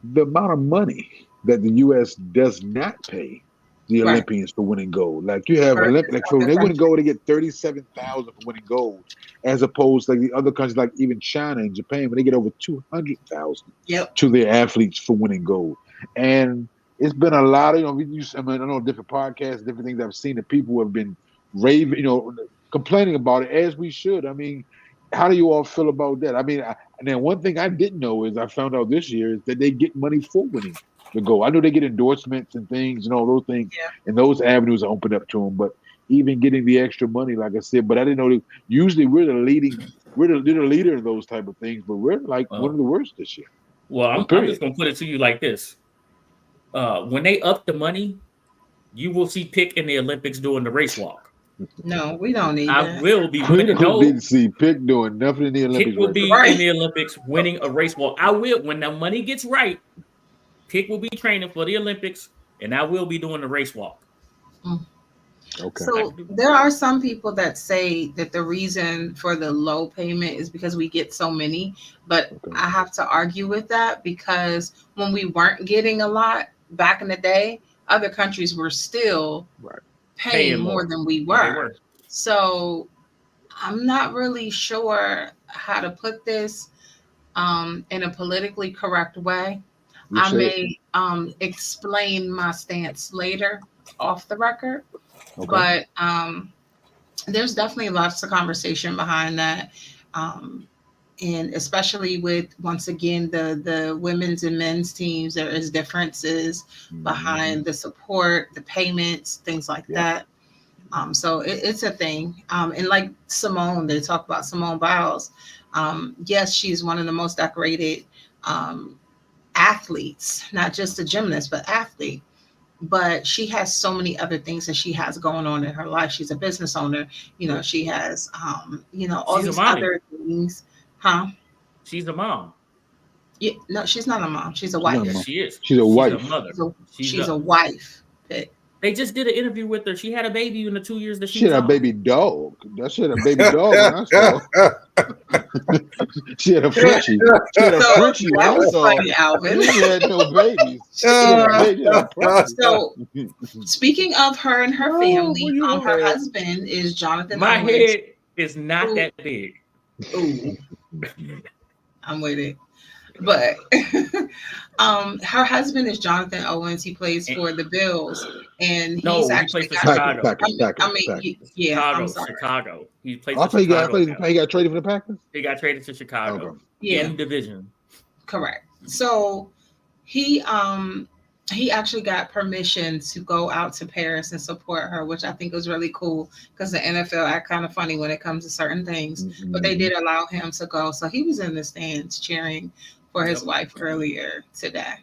the amount of money that the U.S. does not pay the Olympians for winning gold. Like you have Olympic, so they win gold, they get $37,000 for winning gold, as opposed to like the other countries, like even China and Japan, when they get over $200,000 to their athletes for winning gold. And it's been a lot of, I know different podcasts, different things I've seen that people have been raving, complaining about it, as we should. I mean, how do you all feel about that? I mean, and then one thing I didn't know is I found out this year is that they get money for winning the gold. I know they get endorsements and things and all those things, and those avenues are open up to them. But even getting the extra money, like I said, but I didn't know that usually we're the leader in those type of things, but we're like one of the worst this year. Well, I'm just gonna put it to you like this. When they up the money, you will see Pick in the Olympics doing the race walk. No, we don't need that. I will be. We didn't see Pick doing nothing in the Olympics. Pick will be in the Olympics winning a race walk. I will, when the money gets right, Pick will be training for the Olympics, and I will be doing the race walk. Okay. So there are some people that say that the reason for the low payment is because we get so many, but I have to argue with that because when we weren't getting a lot back in the day, other countries were still paying more than we were. So I'm not really sure how to put this in a politically correct way, I may explain my stance later off the record, but there's definitely lots of conversation behind that. And especially with, once again, the women's and men's teams, there is differences behind the support, the payments, things like that. So it's a thing. And like Simone, they talk about Simone Biles. Yes, she's one of the most decorated athletes, not just a gymnast, but athlete. But she has so many other things that she has going on in her life. She's a business owner. She has, all She's these a mommy. other things. Huh? She's a mom. Yeah, no, she's not a mom. She's a wife. Yes, she is. She's a wife. A mother. She's a wife. They just did an interview with her. She had a baby in the 2 years that she had a baby dog. That shit a baby dog. She had a Frenchie. She had a Frenchie. That was funny, Alvin. She had no babies. So, speaking of her and her family, her husband is Jonathan. My head is not that big. Ooh. I'm with it. But her husband is Jonathan Owens. He plays for the Bills, and he plays for Chicago. I'm sorry. Chicago. He plays. I thought he got traded for the Packers. He got traded to Chicago. Okay. Yeah, in division. Correct. So he actually got permission to go out to Paris and support her, which I think was really cool because the NFL act kind of funny when it comes to certain things, but they did allow him to go. So he was in the stands cheering for his wife earlier today.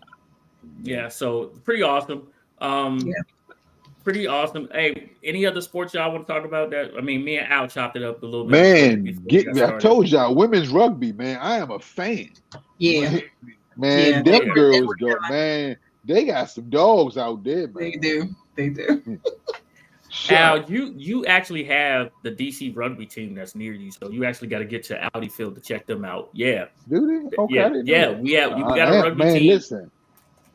Yeah, so pretty awesome. Pretty awesome. Hey, any other sports y'all want to talk about? That I mean, me and Al chopped it up a little bit. Man, I told y'all, women's rugby, man. I am a fan. Yeah, man, them girls go, man. They got some dogs out there, man. They do. Al, you actually have the DC rugby team that's near you, so you actually got to get to Audi Field to check them out. Yeah. Do they? Okay. We got a rugby team. Man, listen,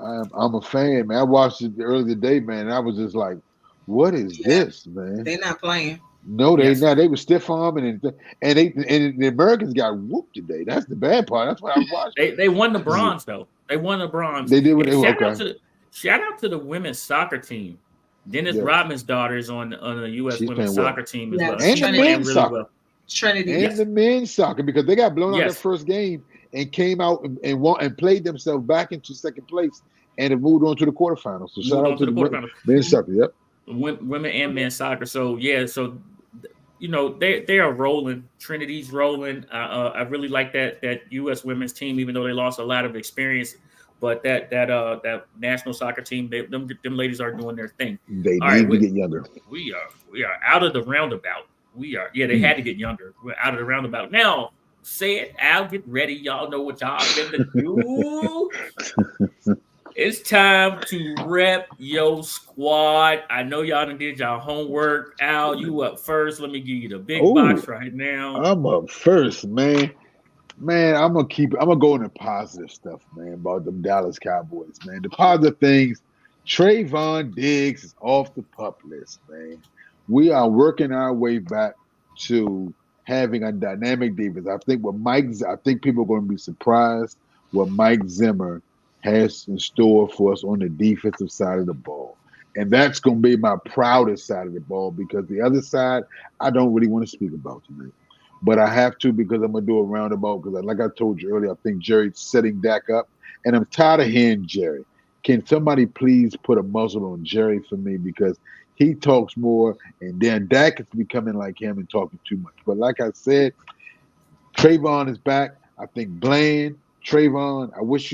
I'm a fan, man. I watched it earlier today, man. And I was just like, what is this, man? They're not playing. No, they not. They were stiff arming and the Americans got whooped today. That's the bad part. That's why I watched. They won the bronze though. They won the bronze. They did. Shout out to the women's soccer team. Dennis Rodman's daughter is on the U.S. women's soccer team as well. And the men's soccer. Well. Trinity. And the men's soccer, because they got blown out their first game and came out and won and played themselves back into second place and have moved on to the quarterfinals. So shout out to the men's soccer. Yep. Women and men's soccer. So they are rolling. Trinity's rolling. I really like that U.S. women's team, even though they lost a lot of experience. But that national soccer team, them ladies are doing their thing. They need to get younger. We are out of the roundabout. We are. Yeah, they had to get younger. We're out of the roundabout. Now, say it. Al, get ready. Y'all know what y'all been to do. It's time to rep your squad. I know y'all done did y'all homework. Al, you up first. Let me give you the big box right now. I'm up first, man. Man, I'm gonna go into positive stuff, man, about them Dallas Cowboys, man. The positive things, Trayvon Diggs is off the PUP list, man. We are working our way back to having a dynamic defense. I think people are going to be surprised what Mike Zimmer has in store for us on the defensive side of the ball. And that's going to be my proudest side of the ball, because the other side, I don't really want to speak about tonight. But I have to, because I'm going to do a roundabout, because like I told you earlier, I think Jerry's setting Dak up. And I'm tired of hearing Jerry. Can somebody please put a muzzle on Jerry for me? Because he talks more, and then Dak is becoming like him and talking too much. But like I said, Trayvon is back. I think Bland, Trayvon, I wish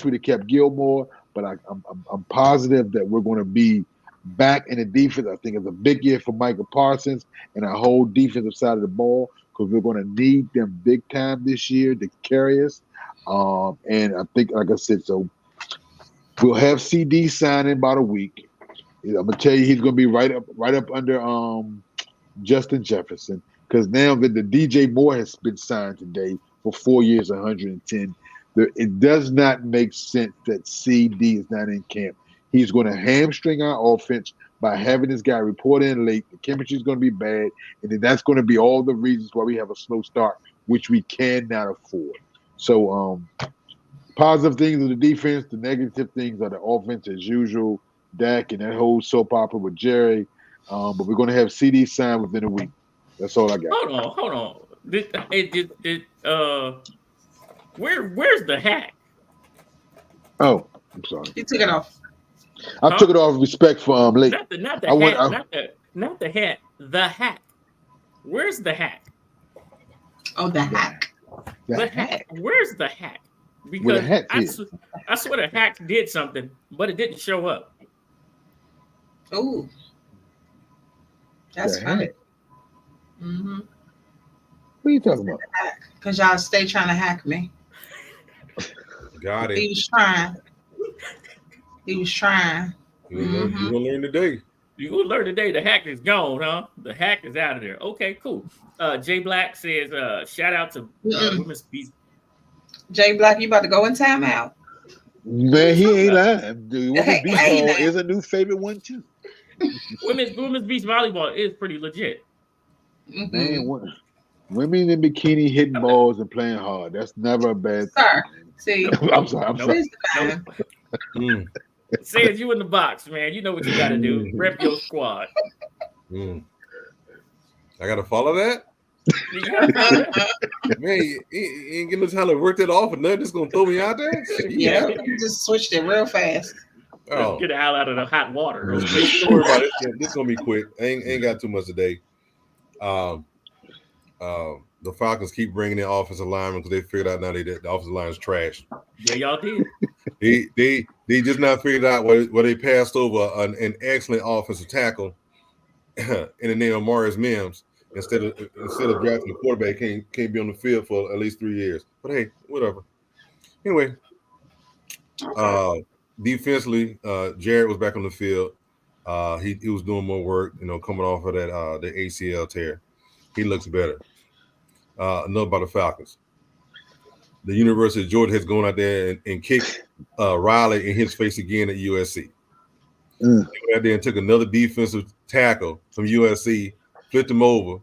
we'd have kept Gilmore, but I'm positive that we're going to be back in the defense. I think it's a big year for Michael Parsons and our whole defensive side of the ball, because we're going to need them big time this year to carry us. And I think, like I said, so we'll have CD sign in about a week. I'm going to tell you, he's going to be right up under Justin Jefferson, because now that the DJ Moore has been signed today for 4 years, 110, it does not make sense that CD is not in camp. He's going to hamstring our offense by having this guy report in late. The chemistry is going to be bad, and then that's going to be all the reasons why we have a slow start, which we cannot afford. So positive things are the defense. The negative things are the offense as usual. Dak and that whole soap opera with Jerry. But we're going to have CD signed within a week. That's all I got. Hold on. Where's the hack? Oh, I'm sorry. He took it off. I took it off respect for Lake. Not the hat. Not the hat. The hack. Where's the hack? Oh, the hack. The The hack. hack. Where's the hack? Where Because the hack I, is. I swear the hack did something, but it didn't show up. Ooh. That's The funny. hack. Mm-hmm. What are you talking about? Because y'all stay trying to hack me. Got He it. was trying. He was trying. You're gonna learn today. You gonna learn today the hack is gone, huh? The hack is out of there. Okay, cool. Jay Black says, shout out to Women's Beast. Jay Black, you about to go in timeout. Man, he ain't lying. Dude, Women's Hey, beach hey, ball now. is a new favorite one too. Women's Beach Volleyball is pretty legit. Mhm. Man, women in bikini hitting balls and playing hard. That's never a bad Sir, see, I'm sorry. I'm No. sorry. where's the man? Mm, Says you in the box, man. You know what you gotta do. Rep your squad. mm. I gotta follow that. You gotta follow that. Man, you ain't getting no time to work that off, and nothing just gonna throw me out there. Shit. Yeah, you just switched it real fast. Oh, Get the hell out of the hot water. don't worry about it. This is gonna be quick. Ain't got too much today. The Falcons keep bringing in offensive linemen because they figured out now the offensive line is trash. Yeah, y'all did. They just not figured out where they passed over an excellent offensive tackle in the name of Maurice Mims instead of drafting a quarterback can't be on the field for at least 3 years. But hey, whatever. Anyway, defensively, Jared was back on the field. He was doing more work, coming off of that the ACL tear. He looks better. Enough about the Falcons. The University of Georgia has gone out there and kicked Riley in his face again at USC. They went out there and took another defensive tackle from USC, flipped him over,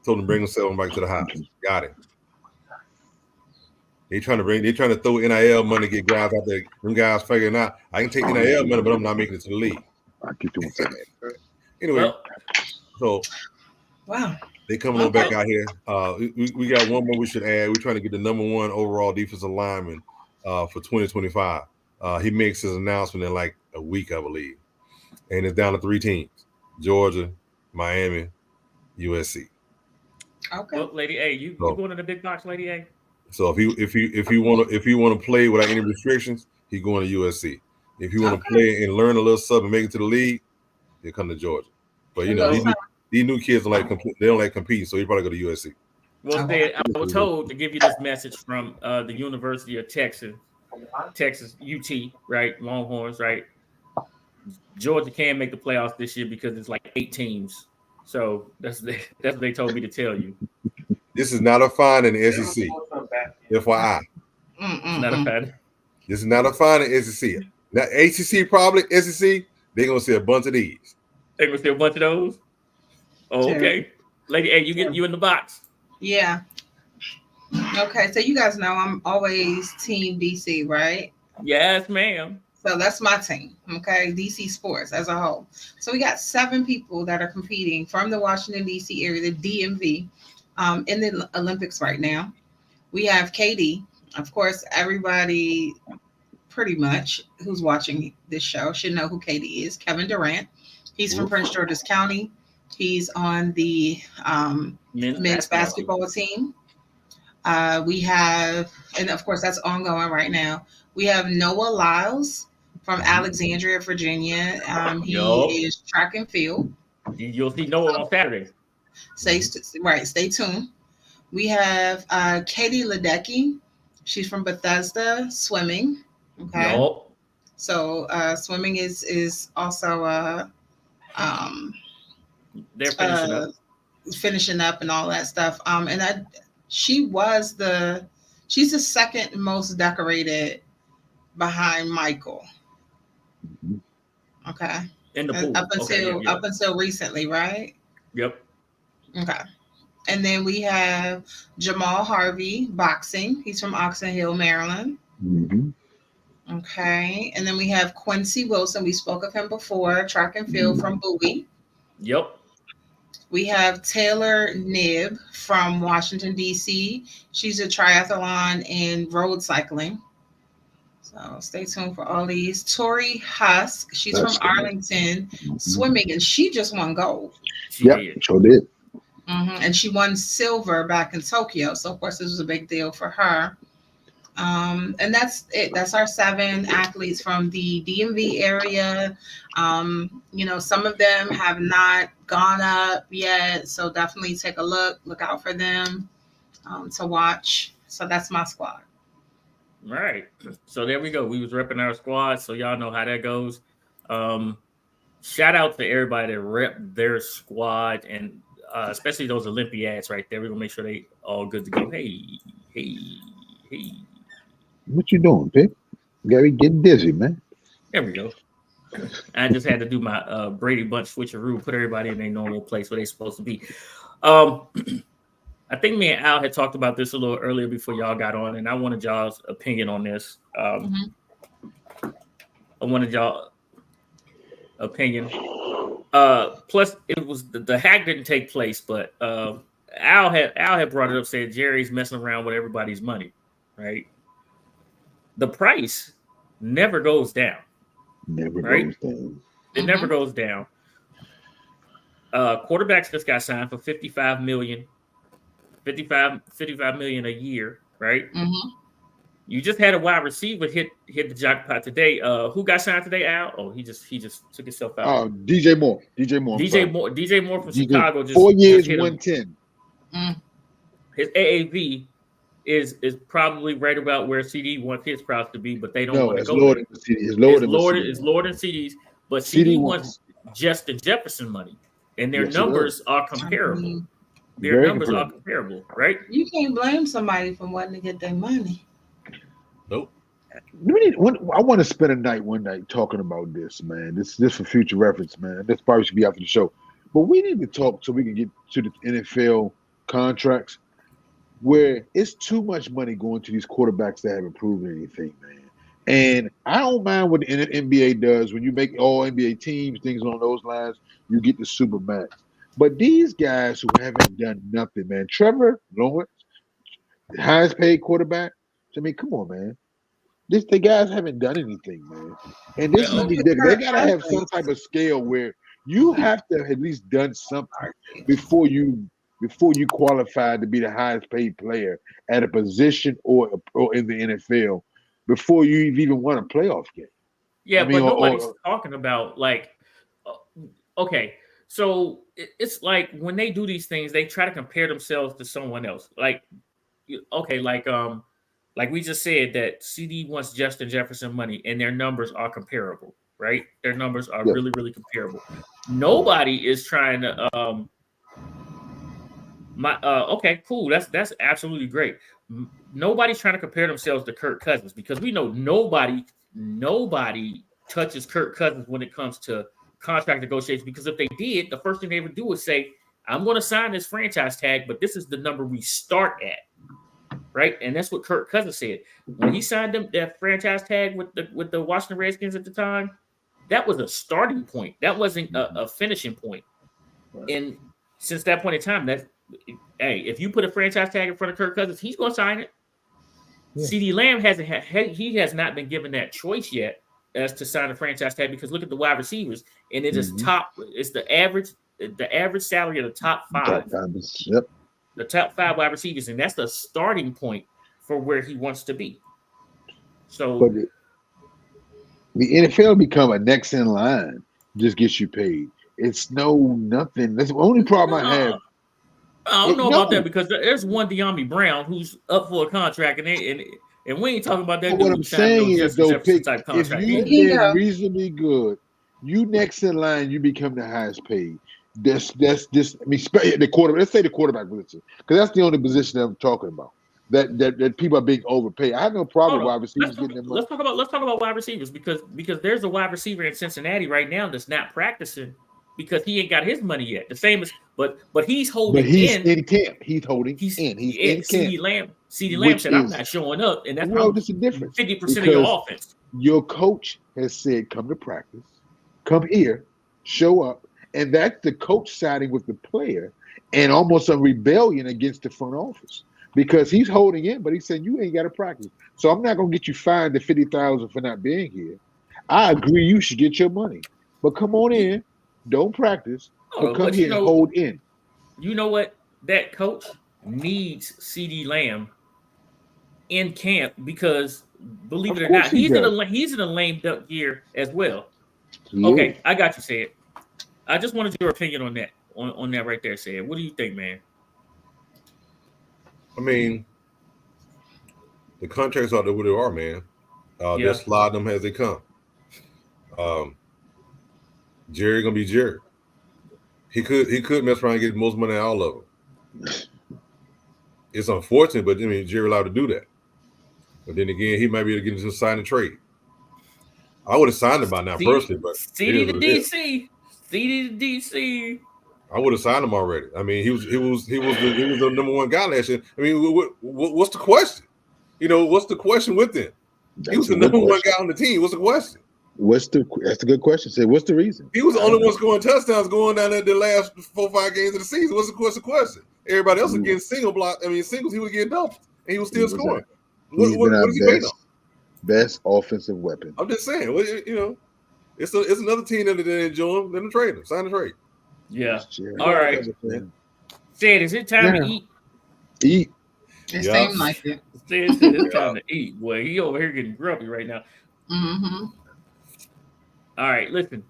told him to bring himself back to the house. Got it. They're trying to throw NIL money to get guys out there. Them guys figuring out I can take NIL money, but I'm not making it to the league. I keep doing that. Anyway, Well, so Wow. they coming on back out here. We got one more we should add. We're trying to get the number one overall defensive lineman for 2025. He makes his announcement in like a week, I believe. And it's down to 3 teams: Georgia, Miami, USC. Okay. well, Lady A, you going to the big box, Lady A? So if you want to play without any restrictions, he's going to USC. If you want to play and learn a little something and make it to the league, he'll come to Georgia. But these new kids don't like competing, so he probably go to USC. Well, I was told to give you this message from the University of Texas UT, right? Longhorns, right? Georgia can make the playoffs this year because it's like 8 teams. So that's what they told me to tell you. This is not a fine in the SEC. FYI. Not a bad. This is not a fine in SEC. Now ACC probably SEC. They're gonna see a bunch of these. They're gonna see a bunch of those. Oh, okay, Lady A, you in the box? Yeah. Okay, so you guys know I'm always Team DC, right? Yes, ma'am. So that's my team, okay? DC Sports as a whole. So we got 7 people that are competing from the Washington, D.C. area, the DMV, in the Olympics right now. We have KD. Of course, everybody pretty much who's watching this show should know who KD is. Kevin Durant. He's from Prince George's County. He's on the men's basketball team. We have, and of course, that's ongoing right now. We have Noah Lyles from Alexandria, Virginia. He is track and field. You'll see Noah on Saturday. Stay tuned. We have Katie Ledecky. She's from Bethesda swimming. Okay. Nope. So swimming is also They're finishing up and all that stuff. And she's the second most decorated behind Michael. Okay. in the pool. Up until recently, right? Yep. Okay. And then we have Jamal Harvey boxing. He's from Oxon Hill, Maryland. Mhm. Okay. And then we have Quincy Wilson. We spoke of him before, track and field from Bowie. Yep. We have Taylor Knibb from Washington, D.C. She's a triathlon and road cycling. So stay tuned for all these. Tori Husk, she's That's from Arlington, swimming, and she just won gold. She Yep, did. sure did. And she won silver back in Tokyo. So, of course, this was a big deal for her. And that's it. That's our 7 athletes from the DMV area. Some of them have not gone up yet. So definitely take a look out for them to watch. So that's my squad. Right. So there we go. We was repping our squad. So y'all know how that goes. Shout out to everybody that rep their squad, and especially those Olympiads right there. We're going to make sure they all good to go. Hey. What you doing, Pip? Gary, getting dizzy, man. There we go. I just had to do my Brady Bunch switcheroo, put everybody in their normal place where they're supposed to be. I think me and Al had talked about this a little earlier before y'all got on, and I wanted y'all's opinion on this. I wanted y'all opinion. Plus, it was the hack didn't take place, but Al had brought it up, saying Jerry's messing around with everybody's money, right? The price never goes down. Never right? goes down. It never goes down. Quarterbacks just got signed for $55 million a year, right? You just had a wide receiver hit the jackpot today. Who got signed today, Al? Oh, he just took himself out. Oh, DJ Moore. DJ Moore from Chicago just 4 years, just hit 110. His AAV is probably right about where CD wants his price to be, but they don't want to go there. It's lower than CD's, but CD wants Justin Jefferson money, and their numbers are comparable. Their numbers are comparable, right? You can't blame somebody for wanting to get their money. Nope. I want to spend one night talking about this, man. This for future reference, man. This probably should be after the show. But we need to talk so we can get to the NFL contracts where it's too much money going to these quarterbacks that haven't proven anything, man. And I don't mind what the NBA does when you make all NBA teams, things along those lines, you get the super max. But these guys who haven't done nothing, man. Trevor Lawrence, the highest paid quarterback. I mean, come on, man. The guys haven't done anything, man. And this is ridiculous. They gotta have some type of scale where you have to have at least done something before you qualify to be the highest paid player at a position or in the NFL before you even won a playoff game. Yeah, but nobody's talking about okay. So it's like when they do these things, they try to compare themselves to someone else. Like we just said that CD wants Justin Jefferson money, and their numbers are comparable, right? Their numbers are really, really comparable. Nobody is trying to. Okay, cool. That's absolutely great. Nobody's trying to compare themselves to Kirk Cousins because we know nobody touches Kirk Cousins when it comes to contract negotiations, because if they did, the first thing they would do is say, I'm going to sign this franchise tag, but this is the number we start at, right? And that's what Kirk Cousins said. When he signed that franchise tag with the Washington Redskins at the time, that was a starting point. That wasn't a finishing point. And since that point in time, if you put a franchise tag in front of Kirk Cousins, he's going to sign it. Yeah. CeeDee Lamb has not been given that choice yet as to sign a franchise tag, because look at the wide receivers, and it is it's the average salary of the top 5. Yep. The top 5 wide receivers, and that's the starting point for where he wants to be. So the NFL become a next in line, just gets you paid. It's nothing. That's the only problem I have. I don't know about that, because there's one De'Ami Brown who's up for a contract, and we ain't talking about that. What I'm saying is, though, if you've been reasonably good, you next in line, you become the highest paid. That's just. I mean, the quarterback. Let's say the quarterback position, because that's the only position I'm talking about. That people are being overpaid. I have no problem with wide receivers getting their money. Let's talk about wide receivers, because there's a wide receiver in Cincinnati right now that's not practicing because he ain't got his money yet. The same as, but he's But holding he's in. in camp. He's holding He's in. He's yeah, in CD camp. Lamb. CD Which Lamb said, "I'm is- not showing up," and that's Well, there's a difference. 50% of your Because offense. your coach has said, come to practice, come here, show up. And that's the coach siding with the player and almost a rebellion against the front office because he's holding in, but he said, you ain't got to practice. So I'm not going to get you fined the $50,000 for not being here. I agree you should get your money. But come on in, don't practice, but come But here and hold in. You know what? That coach needs CD Lamb in camp because, believe it or not, he's in a lame duck year as well. Okay, I got you, Sid. I just wanted your opinion on that. On that right there, Sid. What do you think, man? I mean, the contracts are what they are, man. Yeah. They'll slide them as they come. Jerry gonna be Jerry. He could mess around and get the most money out of all of them. It's unfortunate, but I mean, Jerry allowed to do that. But then again, he might be able to get into a sign and trade. I would have signed him by now personally, but CD to DC. CD to DC. I would have signed him already. I mean, he was the number one guy last year. I mean, what's the question? You know, what's the question with him? He was the number one guy on the team. What's the question? That's a good question. Say, what's the reason? He was the only one scoring touchdowns going down at the last 4-5 games of the season. What's the question? Everybody else was getting singles. He was getting doubles, and he was still scoring. What is he waiting on? Best offensive weapon. I'm just saying. You know, it's another team that they enjoy him. Let them trade him. Sign the trade. Yeah. All right. Sid, is it time to eat? Eat. It seemed like it. It's time to eat. Boy, he over here getting grumpy right now. Mm-hmm. All right, listen.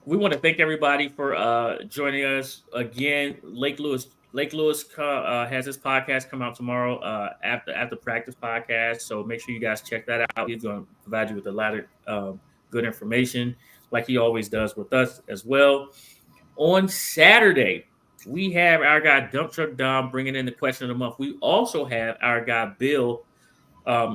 We want to thank everybody for joining us again. Lake Lewis has his podcast come out tomorrow after practice podcast. So make sure you guys check that out. He's going to provide you with a lot of good information, like he always does with us as well. On Saturday, we have our guy Dump Truck Dom bringing in the question of the month. We also have our guy Bill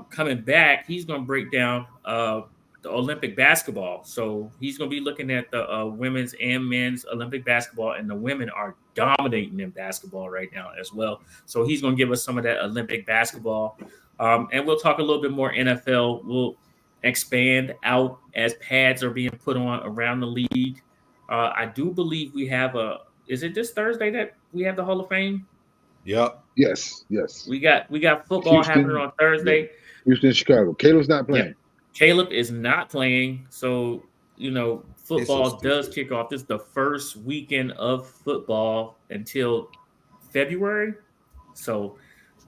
coming back. He's going to break down the Olympic basketball. So he's going to be looking at the women's and men's Olympic basketball, and the women are dominating in basketball right now as well. So he's going to give us some of that Olympic basketball. And we'll talk a little bit more NFL. We'll expand out as pads are being put on around the league. I do believe we have is it this Thursday that we have the Hall of Fame? Yep. Yes. We got football happening on Thursday. Houston, Chicago. Caleb's not playing. Yeah. Caleb is not playing. So, you know, football does kick off. This is the first weekend of football until February. So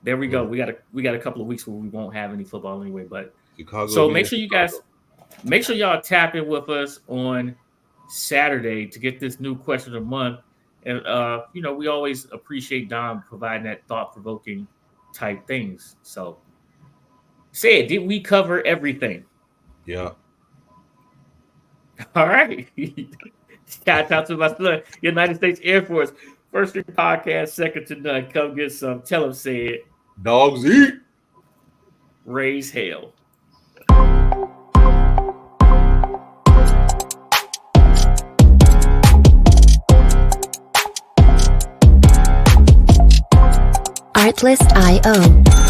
there we go. We got a couple of weeks where we won't have any football anyway. But so make sure y'all tap in with us on Saturday to get this new question of the month. And you know, we always appreciate Dom providing that thought-provoking type things. So did we cover everything? Yeah. All right. Shout out to my son, United States Air Force. First Street Podcast, second to none. Come get some. Tell him, Sid. Dogs eat. Raise hell. Artlist.io